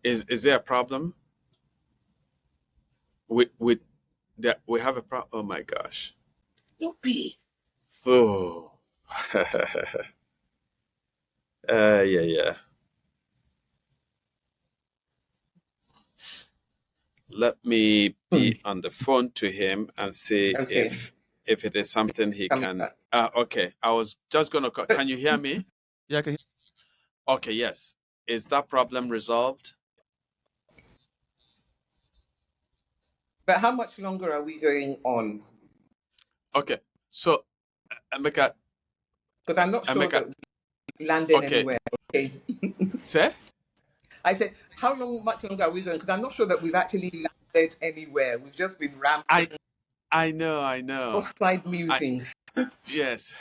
Is there a problem with that? We have a problem. Oh my gosh. Yuppie. Oh. Yeah. Let me be on the phone to him and see Okay. if it is something he Coming can. back. Okay. I was just gonna. Can you hear me? Yeah, I can hear. Okay. Yes. Is that problem resolved? But how much longer are we going on? Okay. So, Emeka. Because I'm not sure Emeka. that we landed Okay. anywhere. Okay. Say? I said, much longer are we going? Because I'm not sure that we've actually landed anywhere. We've just been rambling. I know. Offside musings. Yes.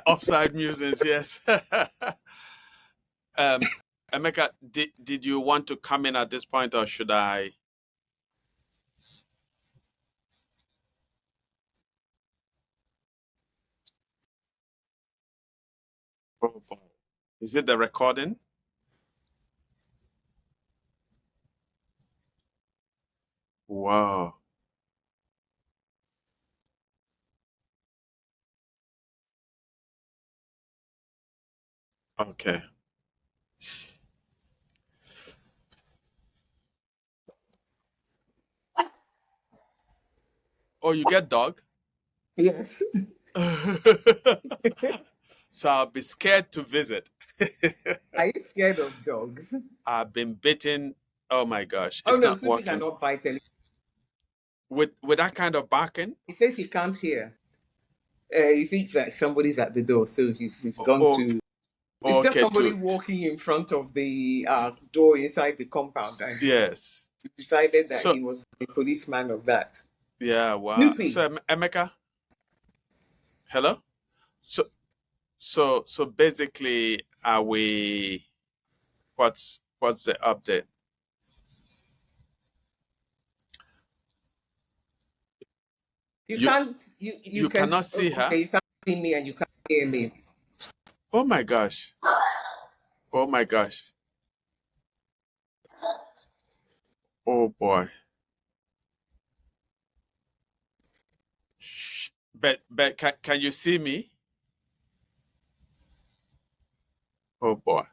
Offside musings, yes. Emeka, did you want to come in at this point, or should I? Oh boy. Is it the recording? Wow. Okay. Oh, you get dog? Yes. So I'll be scared to visit. Are you scared of dogs? I've been bitten. Oh my gosh, Oh it's no, not Snoopy working. cannot bite any. With that kind of barking? He says he can't hear. He thinks that somebody's at the door, so he's gone Oh, to. It's just okay, somebody walking in front of the door inside the compound, and yes. he decided that So he was a policeman of that. yeah, wow. Snoopy. So Emeka, hello. So basically, are we? What's the update? You You can't. You can. cannot see her? Okay, you can't see me and you can't hear me. Oh my gosh. Oh my gosh. Oh boy. Shh. But can you see me? Oh boy.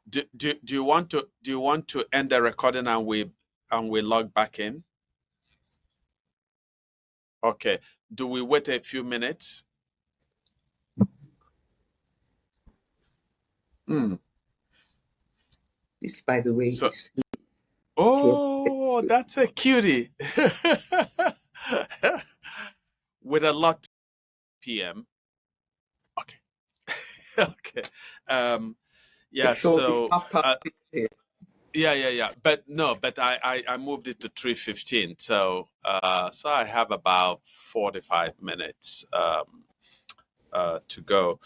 Do you want to end the recording and we log back in? Okay. Do we wait a few minutes? This, by the way, So is oh, that's a cutie. With a lot PM. Okay. Okay. Yeah, so it's so half past six here. yeah. But no, but I moved it to 3:15. So so I have about 45 minutes to go.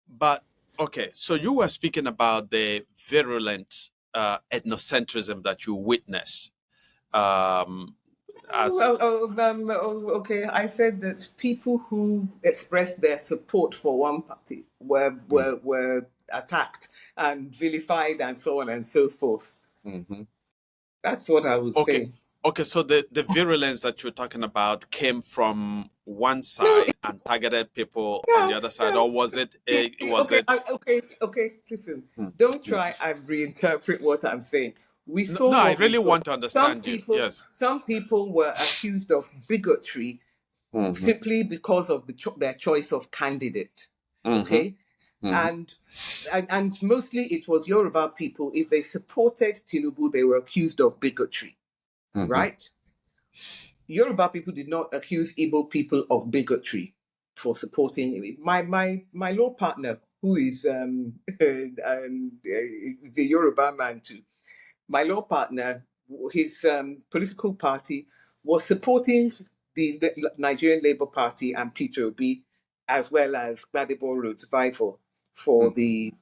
But okay, so you were speaking about the virulent ethnocentrism that you witnessed. As Okay. I said that people who expressed their support for one party were attacked and vilified and so on and so forth. Mhm. That's what I would Okay. say. Okay, so the virulence that you're talking about came from one No, side and targeted people on the other side, or was it okay. Listen, Hmm. don't try and reinterpret what I'm saying. We No, saw I what we really saw. want to understand you. Yes. Some people were accused of bigotry Mm-hmm. simply because of their choice of candidate. Mm-hmm. Okay, Mm-hmm. and mostly it was Yoruba people. If they supported Tinubu, they were accused of bigotry, Mm-hmm. right? Yoruba people did not accuse Igbo people of bigotry for supporting him. My law partner, who is is a Yoruba man too, my law partner, his political party was supporting the Nigerian Labour Party and Peter Obi, as well as Gbadebo Road for the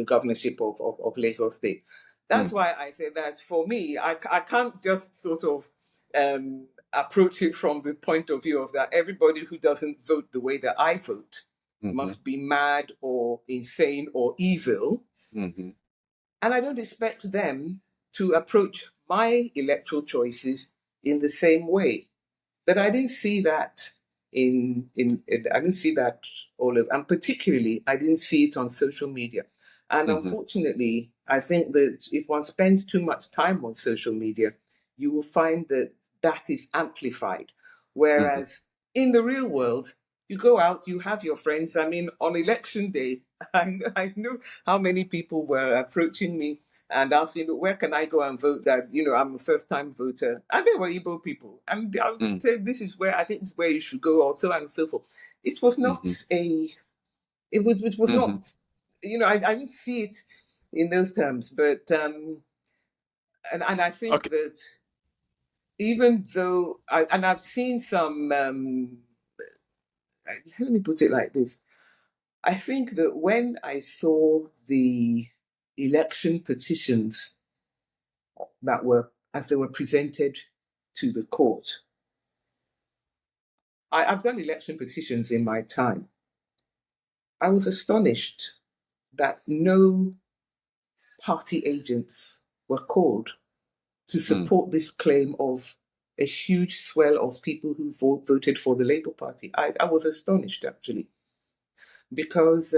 governorship of Lagos State. That's why I say that for me, I can't just sort of approach it from the point of view of that everybody who doesn't vote the way that I vote must be mad or insane or evil. And I don't expect them to approach my electoral choices in the same way. But I didn't see that I didn't see that all over, and particularly I didn't see it on social media. And unfortunately, I think that if one spends too much time on social media, you will find that that is amplified. Whereas in the real world, you go out, you have your friends. I mean, on election day, I know how many people were approaching me and asking, where can I go and vote? That, I'm a first-time voter. And they were Igbo people. And I would say, this is where you should go, or so on and so forth. It was not it was not, I didn't see it in those terms. But, and I think that even though, I've seen some, let me put it like this. I think that when I saw the election petitions that were, as they were presented to the court, I've done election petitions in my time. I was astonished that no party agents were called to support this claim of a huge swell of people who voted for the Labour Party. I was astonished, actually, because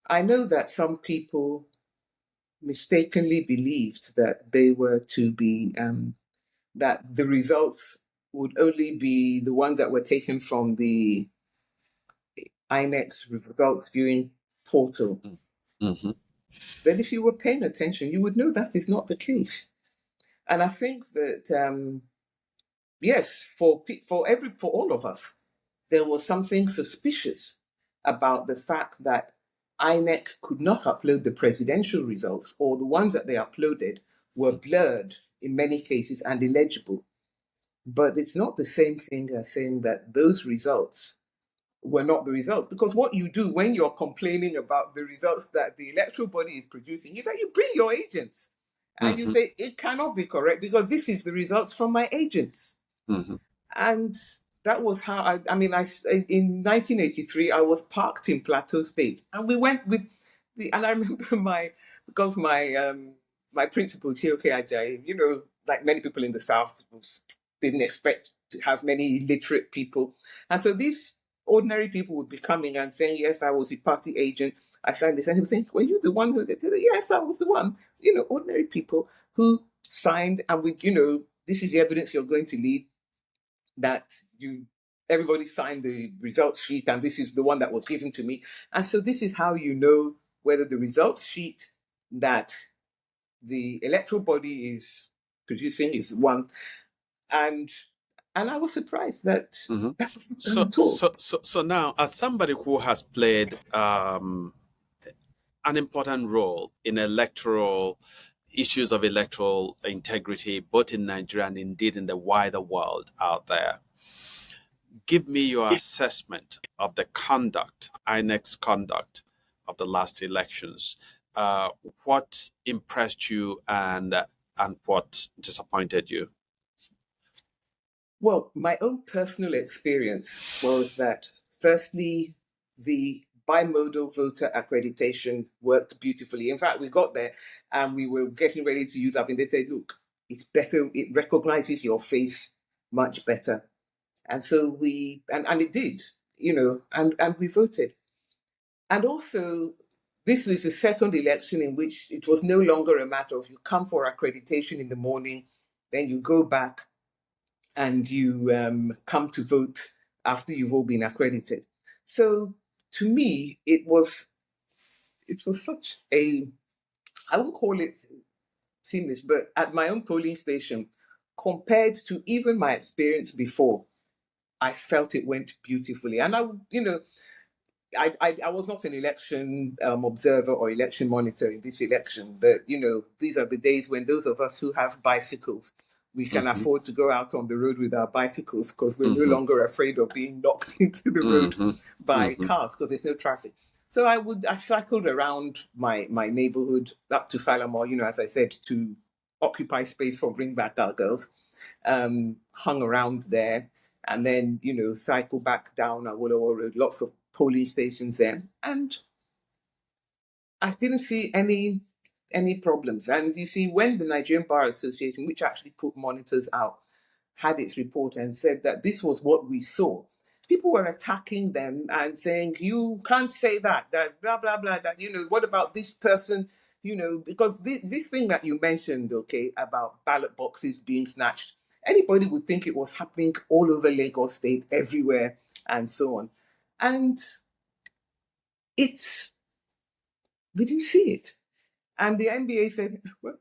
I know that some people mistakenly believed that they were to be, that the results would only be the ones that were taken from the INEC's results viewing portal. But if you were paying attention, you would know that is not the case. And I think that, yes, for all of us, there was something suspicious about the fact that INEC could not upload the presidential results, or the ones that they uploaded were blurred in many cases and illegible. But it's not the same thing as saying that those results were not the results. Because what you do when you're complaining about the results that the electoral body is producing is that you bring your agents and you say, it cannot be correct because this is the results from my agents. And that was how in 1983, I was parked in Plateau State, and we went with and I remember my principal, Chioke Ajayi, like many people in the South, didn't expect to have many literate people. And so these ordinary people would be coming and saying, yes, I was a party agent. I signed this. And he was saying, were you the one who did it? Yes, I was the one. Ordinary people who signed, and this is the evidence you're going to lead, that everybody signed the results sheet, and this is the one that was given to me. And so this is how you know whether the results sheet that the electoral body is producing is one. And I was surprised that that was not done at all. So now, as somebody who has played an important role in issues of electoral integrity, both in Nigeria and indeed in the wider world out there, give me your assessment of the INEC's conduct of the last elections. What impressed you and what disappointed you? Well, my own personal experience was that, firstly, the bimodal voter accreditation worked beautifully. In fact, we got there and we were getting ready to use up, and they said, look, it's better, it recognizes your face much better. And so and it did, and we voted. And also, this was the second election in which it was no longer a matter of you come for accreditation in the morning, then you go back and you come to vote after you've all been accredited. So to me, it was such a, I won't call it seamless, but at my own polling station, compared to even my experience before, I felt it went beautifully. And I was not an election observer or election monitor in this election, but these are the days when those of us who have bicycles, we can afford to go out on the road with our bicycles because we're no longer afraid of being knocked into the road by cars because there's no traffic. So I cycled around my neighborhood up to Falamo, as I said, to occupy space for Bring Back Our Girls. Hung around there, and then cycle back down Awolowo Road. Lots of polling stations there, and I didn't see any problems. And you see, when the Nigerian Bar Association, which actually put monitors out, had its report and said that this was what we saw, people were attacking them and saying, you can't say that blah, blah, blah, that, what about this person? Because this thing that you mentioned, okay, about ballot boxes being snatched, anybody would think it was happening all over Lagos State, everywhere, and so on. And we didn't see it. And the NBA said, well,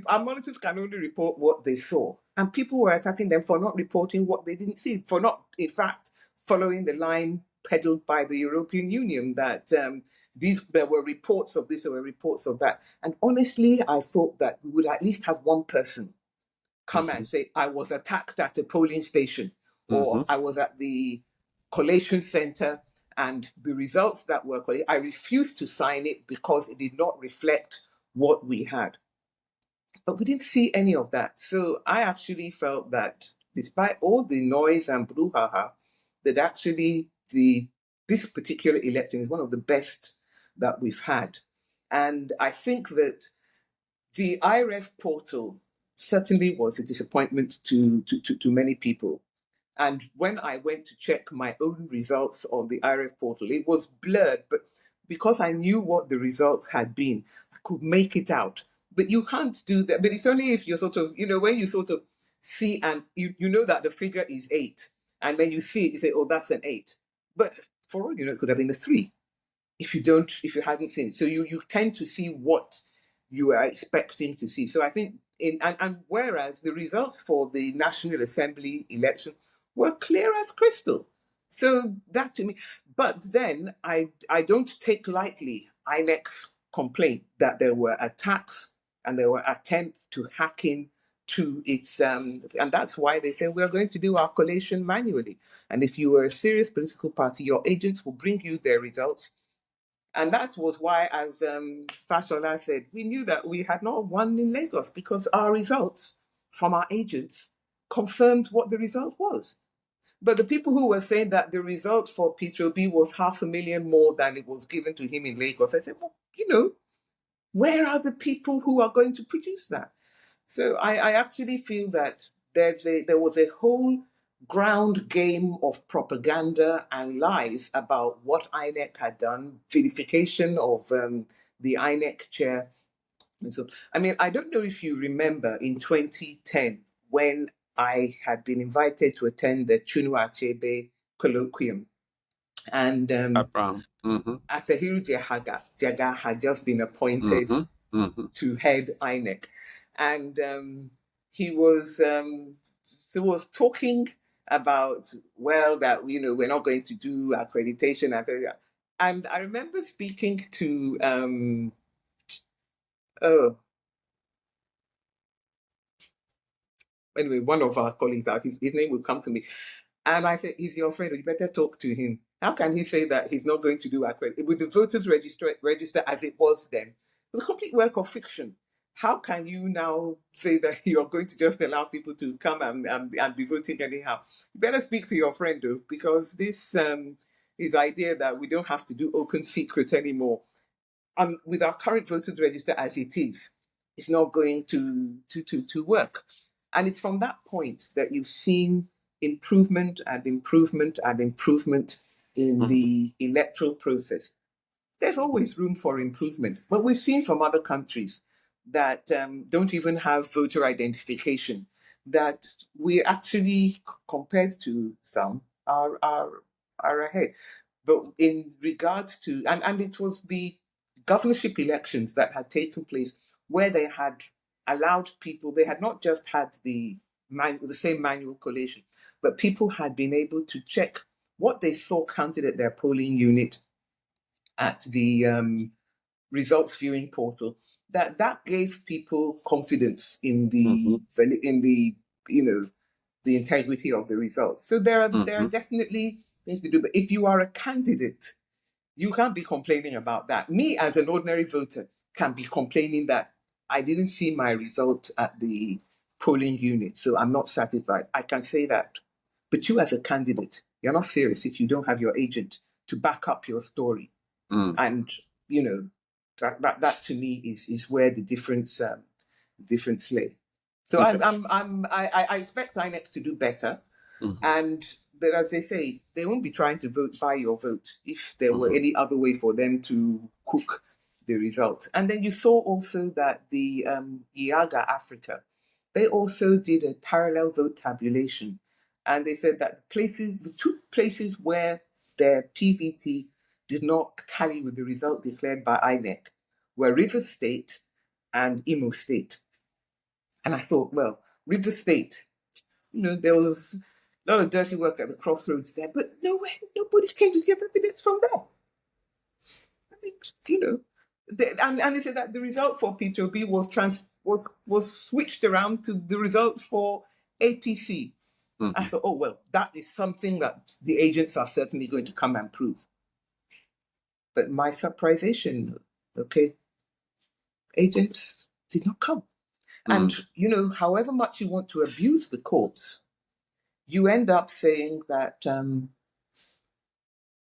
our monitors can only report what they saw. And people were attacking them for not reporting what they didn't see, for not, in fact, following the line peddled by the European Union that there were reports of this, there were reports of that. And honestly, I thought that we would at least have one person come and say, I was attacked at a polling station, or I was at the collation center, and the results that were collated, I refused to sign it because it did not reflect what we had. But we didn't see any of that. So I actually felt that despite all the noise and brouhaha, that actually this particular election is one of the best that we've had. And I think that the IREF portal certainly was a disappointment to many people. And when I went to check my own results on the IREF portal, it was blurred, but because I knew what the result had been, I could make it out. But you can't do that. But it's only if you're sort of, when you sort of see and you know that the figure is 8, and then you see it, you say, oh, that's an 8. But for all you know, it could have been a 3 if you hadn't seen. So you tend to see what you are expecting to see. So I think and whereas the results for the National Assembly election were clear as crystal. So that to me, but then I don't take lightly INEC's complaint that there were attacks and there were attempts to hack in to its and that's why they say we're going to do our collation manually. And if you were a serious political party, your agents will bring you their results. And that was why, as Fashola said, we knew that we had not won in Lagos because our results from our agents confirmed what the result was. But the people who were saying that the result for Peter Obi was 500,000 more than it was given to him in Lagos, I said, well, where are the people who are going to produce that? So I actually feel that there was a whole ground game of propaganda and lies about what INEC had done, vilification of the INEC chair. And so, I don't know if you remember in 2010 when I had been invited to attend the Chinua Achebe colloquium. And Atahiru Jaga had just been appointed to head INEC. And he was talking about, well, that, we're not going to do accreditation. And I remember speaking to, anyway, one of our colleagues, his name will come to me. And I said, he's your friend, you better talk to him. How can he say that he's not going to do accreditation? With the voters register as it was then, it was a complete work of fiction. How can you now say that you're going to just allow people to come and be voting anyhow? You better speak to your friend, though, because this his idea that we don't have to do open secret anymore. And with our current voters register as it is, it's not going to work. And it's from that point that you've seen improvement and improvement and improvement in the electoral process. There's always room for improvement, but we've seen from other countries that don't even have voter identification, that we actually, compared to some, are ahead. But in regard to, and it was the governorship elections that had taken place where they had allowed people, they had not just had the same manual collation, but people had been able to check what they saw counted at their polling unit at the results viewing portal, that gave people confidence in the the integrity of the results. So there are definitely things to do. But if you are a candidate, you can't be complaining about that. Me, as an ordinary voter, can be complaining that I didn't see my result at the polling unit, so I'm not satisfied. I can say that. But you, as a candidate, you're not serious if you don't have your agent to back up your story. And that to me is where the difference lay. So Okay. I expect INEC to do better. But as they say, they won't be trying to buy your vote if there were any other way for them to cook the results. And then you saw also that the IAGA Africa, they also did a parallel vote tabulation. And they said that the two places where their PVT did not tally with the result declared by INEC were Rivers State and Imo State. And I thought, well, Rivers State, there was a lot of dirty work at the crossroads there, but nobody came to give evidence from there. I mean, and they said that the result for P2B was switched around to the result for APC. I thought, oh, well, that is something that the agents are certainly going to come and prove. But my surprisation, agents did not come. And, however much you want to abuse the courts, you end up saying that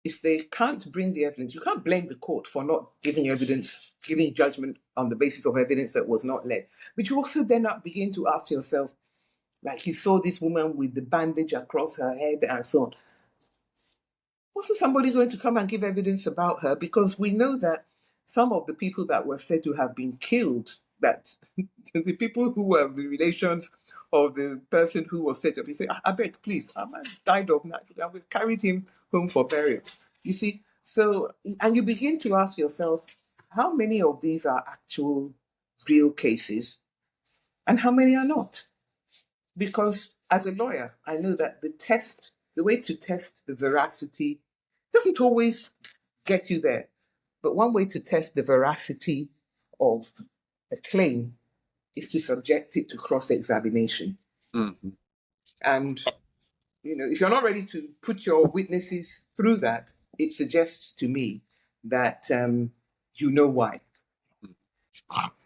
if they can't bring the evidence, you can't blame the court for not giving judgment on the basis of evidence that was not led. But you also then begin to ask yourself, like you saw this woman with the bandage across her head and so on. Wasn't somebody going to come and give evidence about her? Because we know that some of the people that were said to have been killed, that the people who were the relations of the person who was set up, you say, I beg, please, I died of natural, and we carried him home for burial. You see, so, and you begin to ask yourself, how many of these are actual real cases and how many are not? Because as a lawyer, I know that the way to test the veracity doesn't always get you there. But one way to test the veracity of a claim is to subject it to cross-examination. And, if you're not ready to put your witnesses through that, it suggests to me that you know why.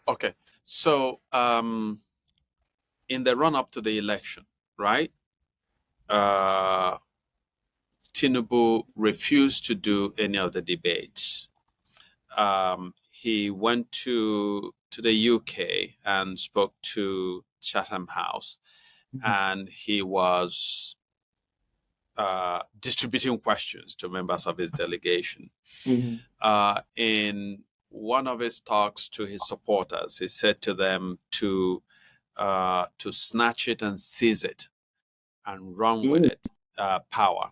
Okay. So in the run-up to the election, right, Tinubu refused to do any of the debates. He went to the UK and spoke to Chatham House, and he was distributing questions to members of his delegation. In one of his talks to his supporters, he said to them to snatch it and seize it and run with it, power.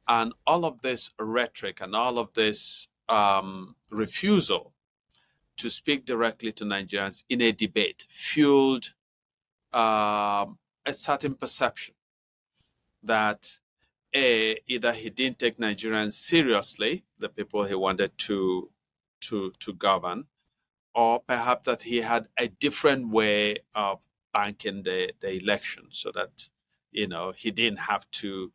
And all of this rhetoric and all of this refusal to speak directly to Nigerians in a debate fueled a certain perception that either he didn't take Nigerians seriously, the people he wanted to govern, or perhaps that he had a different way of banking the election, so that he didn't have to,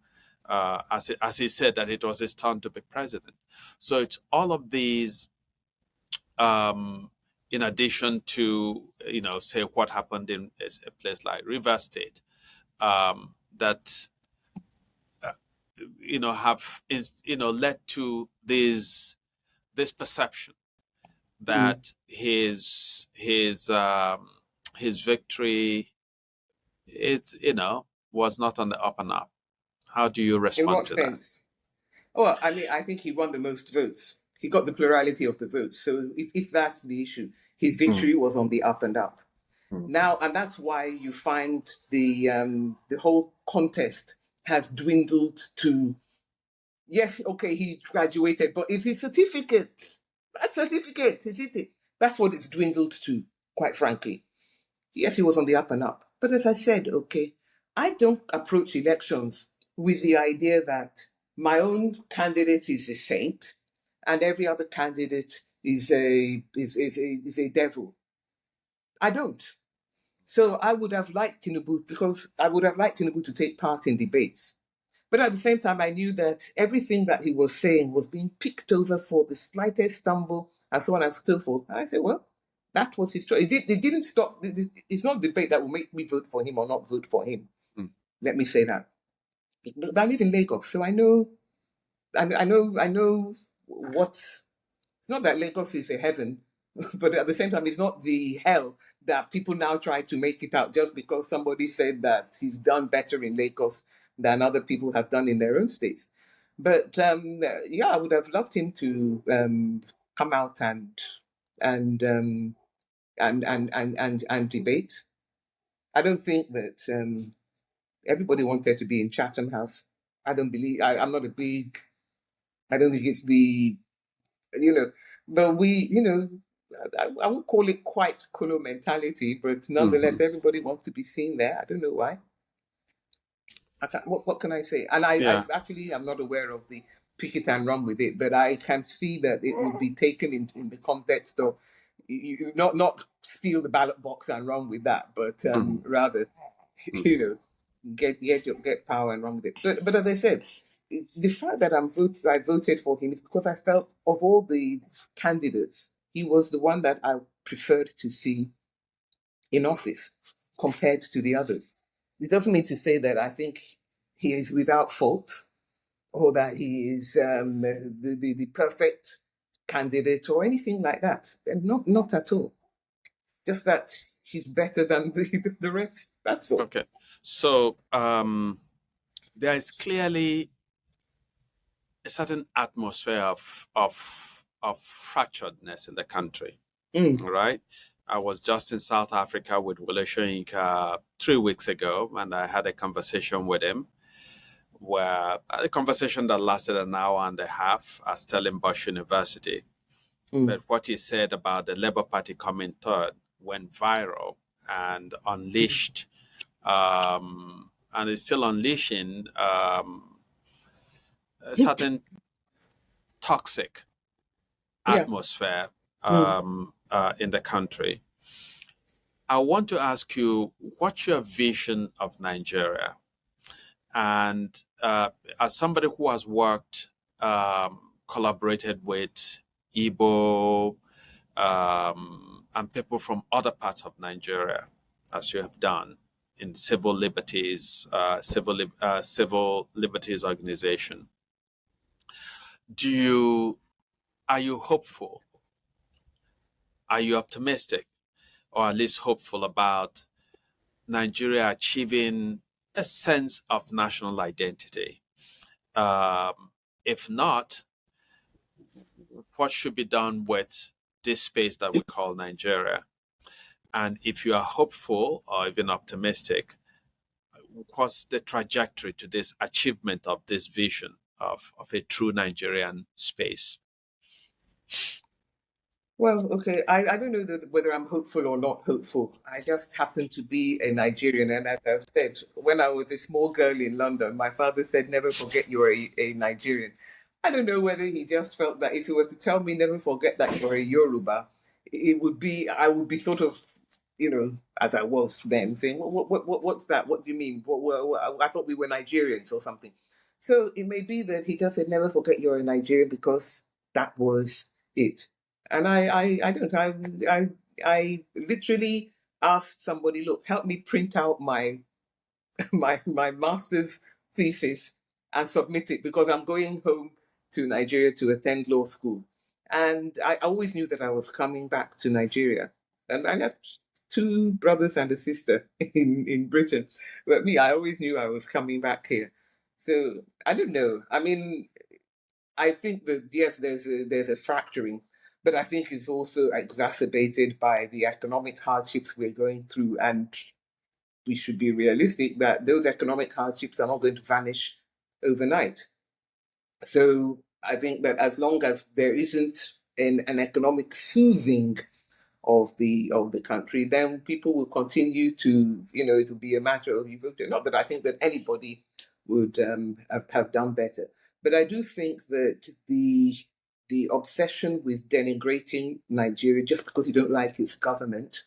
as he said, that it was his turn to be president. So it's all of these, in addition to say what happened in a place like Rivers State, that have led to this perception that his victory was not on the up and up. How do you respond to that? Well, I mean, I think he won the most votes. He got the plurality of the votes. So if that's the issue, his victory was on the up and up. Now, and that's why you find the whole contest has dwindled to, yes, okay, he graduated, but it's his certificate. That certificate, is it? That's what it's dwindled to, quite frankly. Yes, he was on the up and up. But as I said, I don't approach elections with the idea that my own candidate is a saint, and every other candidate is a devil. I don't. So I would have liked Tinubu, because I would have liked Tinubu to take part in debates. But at the same time, I knew that everything that he was saying was being picked over for the slightest stumble and so on and so forth. And I said, well, that was his choice. It didn't stop. It's not debate that will make me vote for him or not vote for him. Mm. Let me say that. But I live in Lagos, so I know what. It's not that Lagos is a heaven, but at the same time, it's not the hell that people now try to make it out just because somebody said that he's done better in Lagos than other people have done in their own states. But yeah, I would have loved him to come out and and debate. I don't think that everybody wanted to be in Chatham House. I don't believe. I'm not a big. I don't think it's the, you know, but we, I won't call it quite Kolo mentality, but nonetheless, everybody wants to be seen there. I don't know why. What can I say? And I Yeah. actually am not aware of the pick it and run with it, but I can see that it would be taken in the context of not steal the ballot box and run with that, but rather, you know, get power and run with it. But as I said, the fact that I voted for him is because I felt of all the candidates, he was the one that I preferred to see in office compared to the others. It doesn't mean to say that I think he is without fault or that he is the perfect candidate or anything like that. And not at all. Just that he's better than the rest. That's all. Okay. So there is clearly a certain atmosphere of fracturedness in the country. Right? I was just in South Africa with Wole Soyinka 3 weeks ago, and I had a conversation with him, where a conversation that lasted an hour and a half at Stellenbosch University. But what he said about the Labour Party coming third went viral and unleashed, and is still unleashing a certain toxic Yeah. atmosphere in the country. I want to ask you, what's your vision of Nigeria? And as somebody who has worked, collaborated with Igbo and people from other parts of Nigeria, as you have done in civil liberties, civil liberties organization, are you hopeful? Are you optimistic, or at least hopeful about Nigeria achieving a sense of national identity? If not, what should be done with this space that we call Nigeria? And if you are hopeful or even optimistic, what's the trajectory to this achievement of this vision of a true Nigerian space? Well, okay. I don't know whether I'm hopeful or not hopeful. I just happen to be a Nigerian. And as I've said, when I was a small girl in London, my father said, never forget you're a Nigerian. I don't know whether he just felt that if he were to tell me, never forget that you're a Yoruba, I would be sort of, as I was then, saying, what's that? What do you mean? I thought we were Nigerians or something. So it may be that he just said, never forget you're a Nigerian, because that was it. And I don't. I literally asked somebody, look, help me print out my my master's thesis and submit it, because I'm going home to Nigeria to attend law school. And I always knew that I was coming back to Nigeria. And I have two brothers and a sister in Britain. But me, I always knew I was coming back here. So I don't know. I mean, I think that yes, there's a fracturing, but I think it's also exacerbated by the economic hardships we're going through, and we should be realistic that those economic hardships are not going to vanish overnight. So I think that as long as there isn't an economic soothing of the country, then people will continue to, it will be a matter of you voting. Not that I think that anybody would have done better. But I do think that the obsession with denigrating Nigeria just because you don't like its government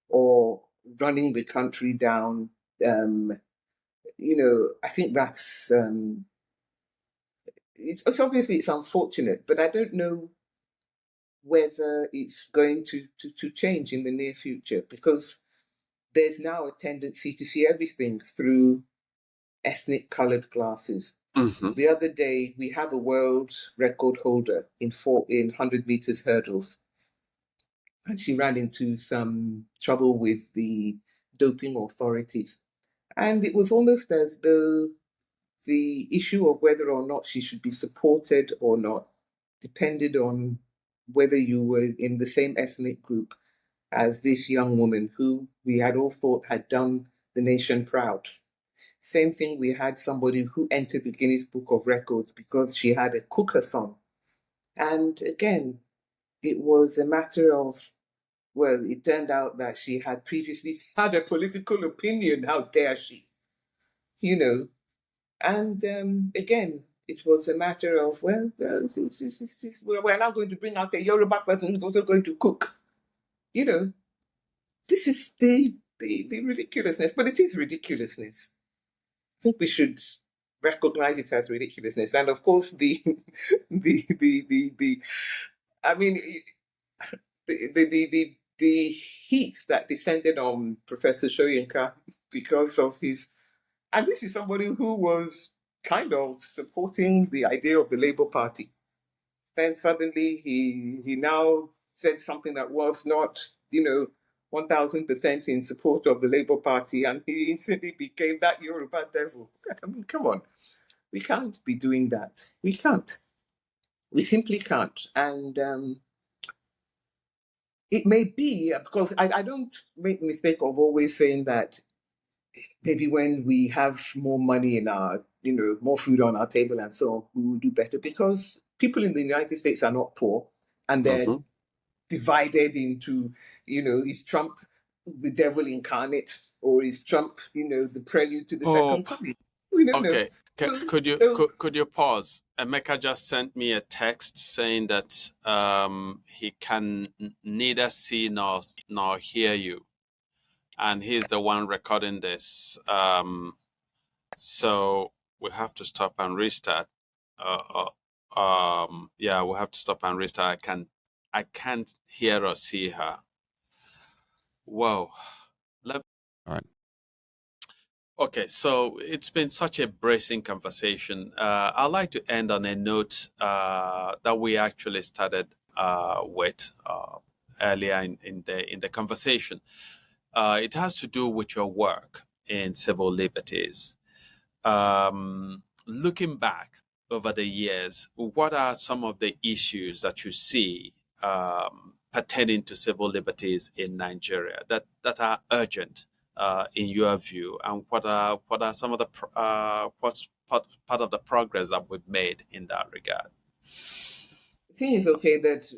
or running the country down, I think that's it's obviously it's unfortunate, but I don't know whether it's going to change in the near future because there's now a tendency to see everything through ethnic colored glasses. Mm-hmm. The other day, we have a world record holder in 100 meters hurdles, and she ran into some trouble with the doping authorities. And it was almost as though the issue of whether or not she should be supported or not depended on whether you were in the same ethnic group as this young woman who we had all thought had done the nation proud. Same thing, we had somebody who entered the Guinness Book of Records because she had a cookathon. And again, it was a matter of, well, it turned out that she had previously had a political opinion. How dare she? You know, and again, it was a matter of, well, we're now going to bring out a Yoruba person who's also going to cook. You know, this is the ridiculousness, but it is ridiculousness. I think we should recognize it as ridiculousness. And of course, the I mean, the heat that descended on Professor Shoyinka because of his, and this is somebody who was kind of supporting the idea of the Labour Party. Then suddenly he now said something that was not, 1000% in support of the Labour Party, and he instantly became that Yoruba devil. I mean, come on. We can't be doing that. We can't. We simply can't. And it may be because I don't make the mistake of always saying that maybe when we have more money in our, more food on our table and so on, we will do better because people in the United States are not poor and they're Mm-hmm. divided into, is Trump the devil incarnate or is Trump, the prelude to the second coming? We don't know. Okay. Could you pause? Emeka just sent me a text saying that he can neither see nor hear you, and he's the one recording this. So we have to stop and restart. Yeah, we'll have to stop and restart. I can't hear or see her. Whoa. All right. Okay, so it's been such a bracing conversation. I'd like to end on a note that we actually started with earlier in the conversation. It has to do with your work in civil liberties. Looking back over the years, what are some of the issues that you see pertaining to civil liberties in Nigeria that are urgent in your view, and what are some of the what's part of the progress that we've made in that regard? The thing is, okay, that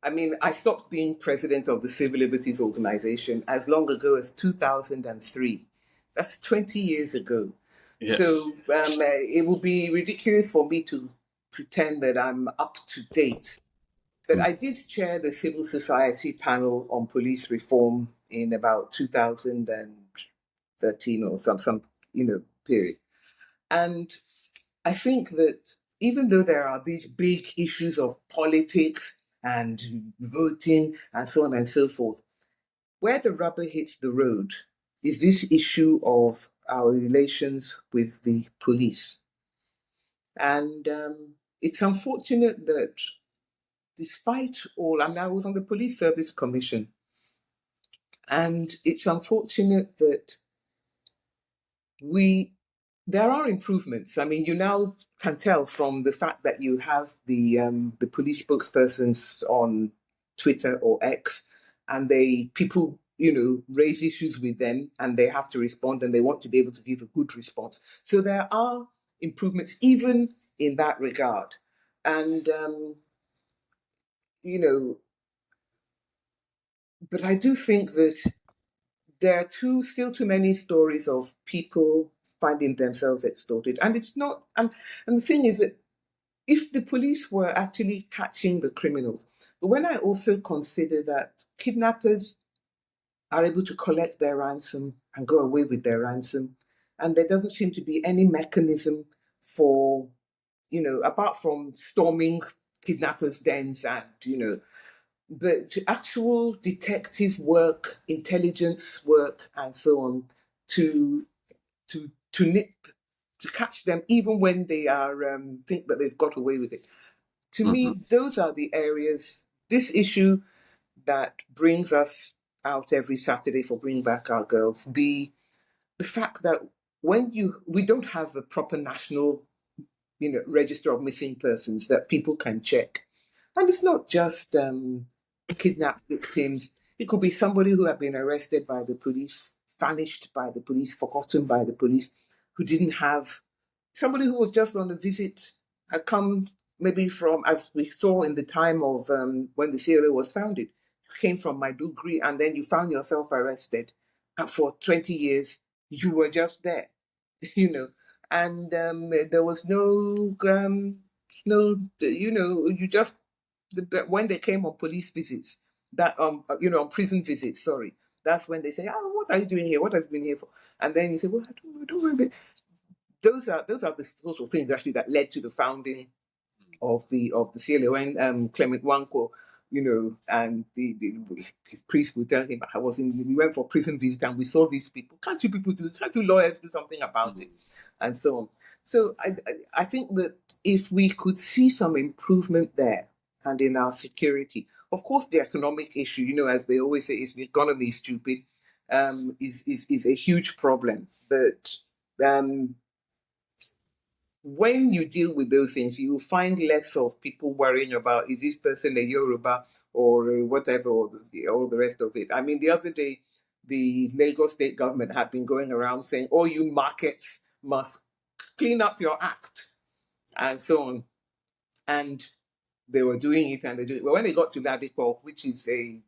I stopped being president of the Civil Liberties Organization as long ago as 2003. That's 20 years ago. Yes. So it would be ridiculous for me to pretend that I'm up to date. But I did chair the civil society panel on police reform in about 2013 or some period. And I think that even though there are these big issues of politics and voting and so on and so forth, where the rubber hits the road is this issue of our relations with the police. And it's unfortunate that despite all, I was on the Police Service Commission, and it's unfortunate that there are improvements. I mean, you now can tell from the fact that you have the police spokespersons on Twitter or X, and people raise issues with them, and they have to respond, and they want to be able to give a good response. So there are improvements even in that regard, and but I do think that there are still too many stories of people finding themselves extorted, and it's not. And the thing is that if the police were actually catching the criminals. But when I also consider that kidnappers are able to collect their ransom and go away with their ransom, and there doesn't seem to be any mechanism for, apart from storming kidnappers' dens and, but actual detective work, intelligence work, and so on, to to nip, to catch them even when they are think that they've got away with it. To Mm-hmm. me, those are the areas. This issue that brings us out every Saturday for Bring Back Our Girls. The fact that we don't have a proper national, register of missing persons that people can check, and it's not just kidnapped victims. It could be somebody who had been arrested by the police, vanished by the police, forgotten by the police, who didn't have somebody who was just on a visit, had come maybe from, as we saw in the time of when the CLO was founded, came from Maiduguri, and then you found yourself arrested, and for 20 years you were just there, you know, and there was you just when they came on police visits, that on prison visits, sorry, that's when they say, oh, what are you doing here? What have you been here for? And then you say, well, I don't know. Those are the sorts of things actually that led to the founding of the CLA, when Clement Wanko, and his priest would tell him, we went for prison visit and we saw these people. Can't you lawyers do something about it? And so on. So I think that if we could see some improvement there and in our security, of course, the economic issue, as they always say, is the economy is stupid, is a huge problem. But when you deal with those things, you will find less of people worrying about, is this person a Yoruba or whatever, or all the rest of it. I mean, the other day, the Lagos state government had been going around saying, all you markets must clean up your act and so on. And they were doing it, and they do it. But when they got to Ladikor, which is a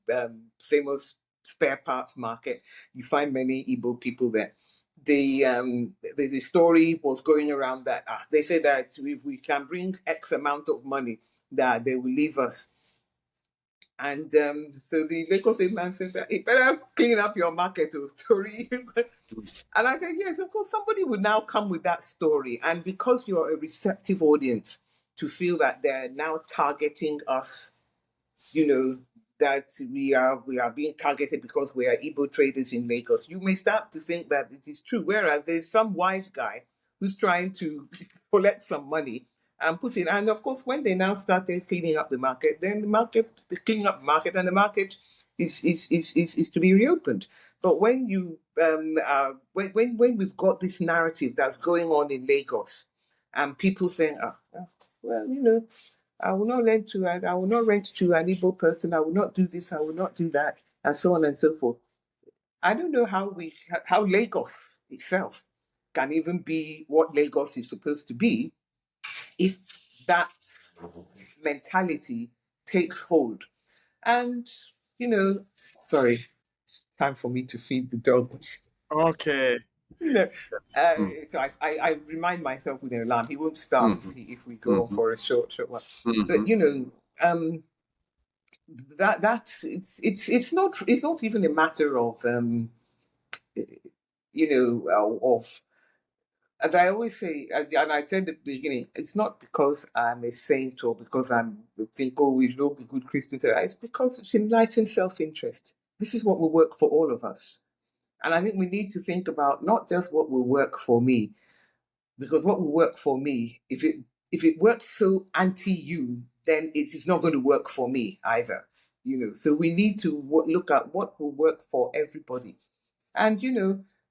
famous spare parts market, you find many Igbo people there. The story was going around that they say that if we can bring X amount of money, that they will leave us. And so the Lagos State man said that you better clean up your market, Tori. And I said, yes, of course, somebody would now come with that story. And because you're a receptive audience, to feel that they're now targeting us, that we are being targeted because we are Igbo traders in Lagos, you may start to think that it is true. Whereas there's some wise guy who's trying to collect some money and put it. And of course, when they now started cleaning up the market, then the cleaning up the market, and the market is to be reopened. But when you when we've got this narrative that's going on in Lagos, and people saying, well, I will not I will not rent to an Igbo person. I will not do this. I will not do that, and so on and so forth. I don't know how Lagos itself can even be what Lagos is supposed to be if that mentality takes hold. And sorry, time for me to feed the dog. Okay. You know, Yes. so I remind myself with an alarm. He won't start if we go on Mm-hmm. for a short while. But Mm-hmm. that it's not even a matter of of, as I always say, and I said at the beginning, it's not because I'm a saint or because I'm think, oh, we don't be good Christians. It's because it's enlightened self-interest. This is what will work for all of us. And I think we need to think about not just what will work for me, because what will work for me, if it works so anti you, then it is not going to work for me either. So we need to look at what will work for everybody. And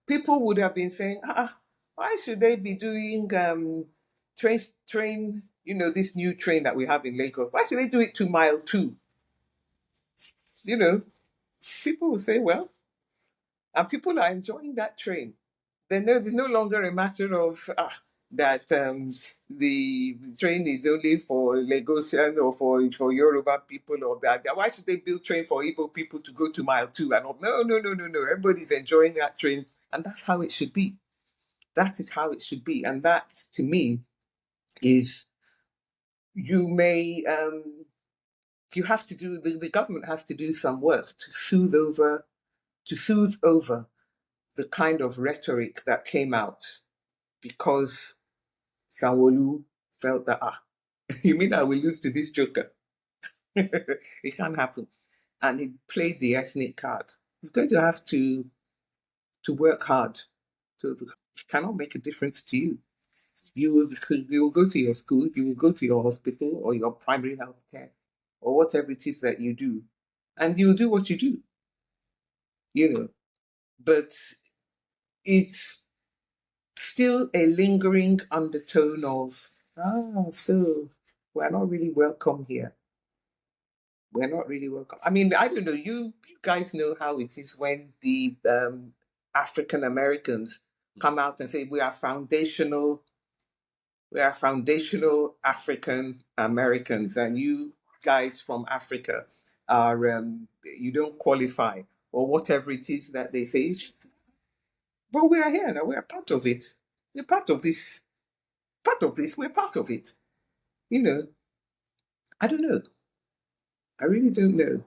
people would have been saying, why should they be doing train, this new train that we have in Lagos? Why should they do it to mile two? You know, People will say, well, and people are enjoying that train. Then there's no longer a matter of that the train is only for Lagosian or for Yoruba people, or that. Why should they build train for Igbo people to go to mile two? And all? No, no, no, no, no. Everybody's enjoying that train, and that's how it should be. That is how it should be, and that to me is you may, you have to do, the government has to do some work to soothe over the kind of rhetoric that came out because Sanwo-Olu felt that, you mean I will lose to this joker? It can't happen. And he played the ethnic card. He's going to have to work hard. It cannot make a difference to you. You will go to your school, you will go to your hospital or your primary health care or whatever it is that you do, and you'll do what you do, But it's still a lingering undertone of, so we're not really welcome here. We're not really welcome. I mean, I don't know. You guys know how it is when the African Americans come out and say we are foundational African Americans, and you guys from Africa are you don't qualify or whatever it is that they say. But we are here now. We are part of it. We're part of this. Part of this. We're part of it. I don't know. I really don't know.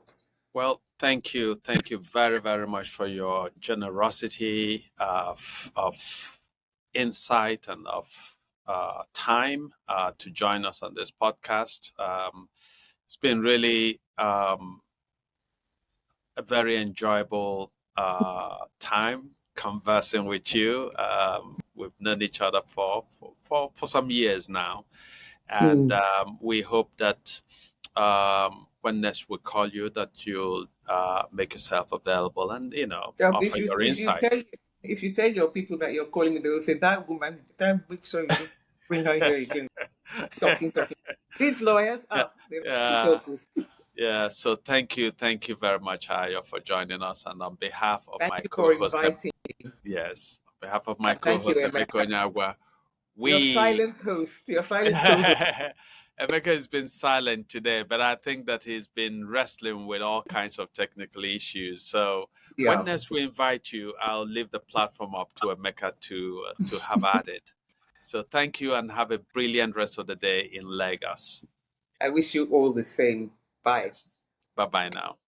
Well, thank you. Thank you very, very much for your generosity of insight and of time to join us on this podcast. It's been really a very enjoyable time conversing with you. We've known each other for some years now, and we hope that when next we call you, that you'll make yourself available and offer your insight. If you tell your people that you're calling me, they will say that woman. Make sure you don't bring her here again. Talking. These lawyers, yeah. So thank you very much, Ayo, for joining us, and on behalf of my co-host, yes, on behalf of my co-host Emeka Onyagwa, your silent host, Emeka has been silent today, but I think that he's been wrestling with all kinds of technical issues. So when next we invite you, I'll leave the platform up to Emeka to have at it. So thank you and have a brilliant rest of the day in Lagos. I wish you all the same. Bye. Yes. Bye-bye now.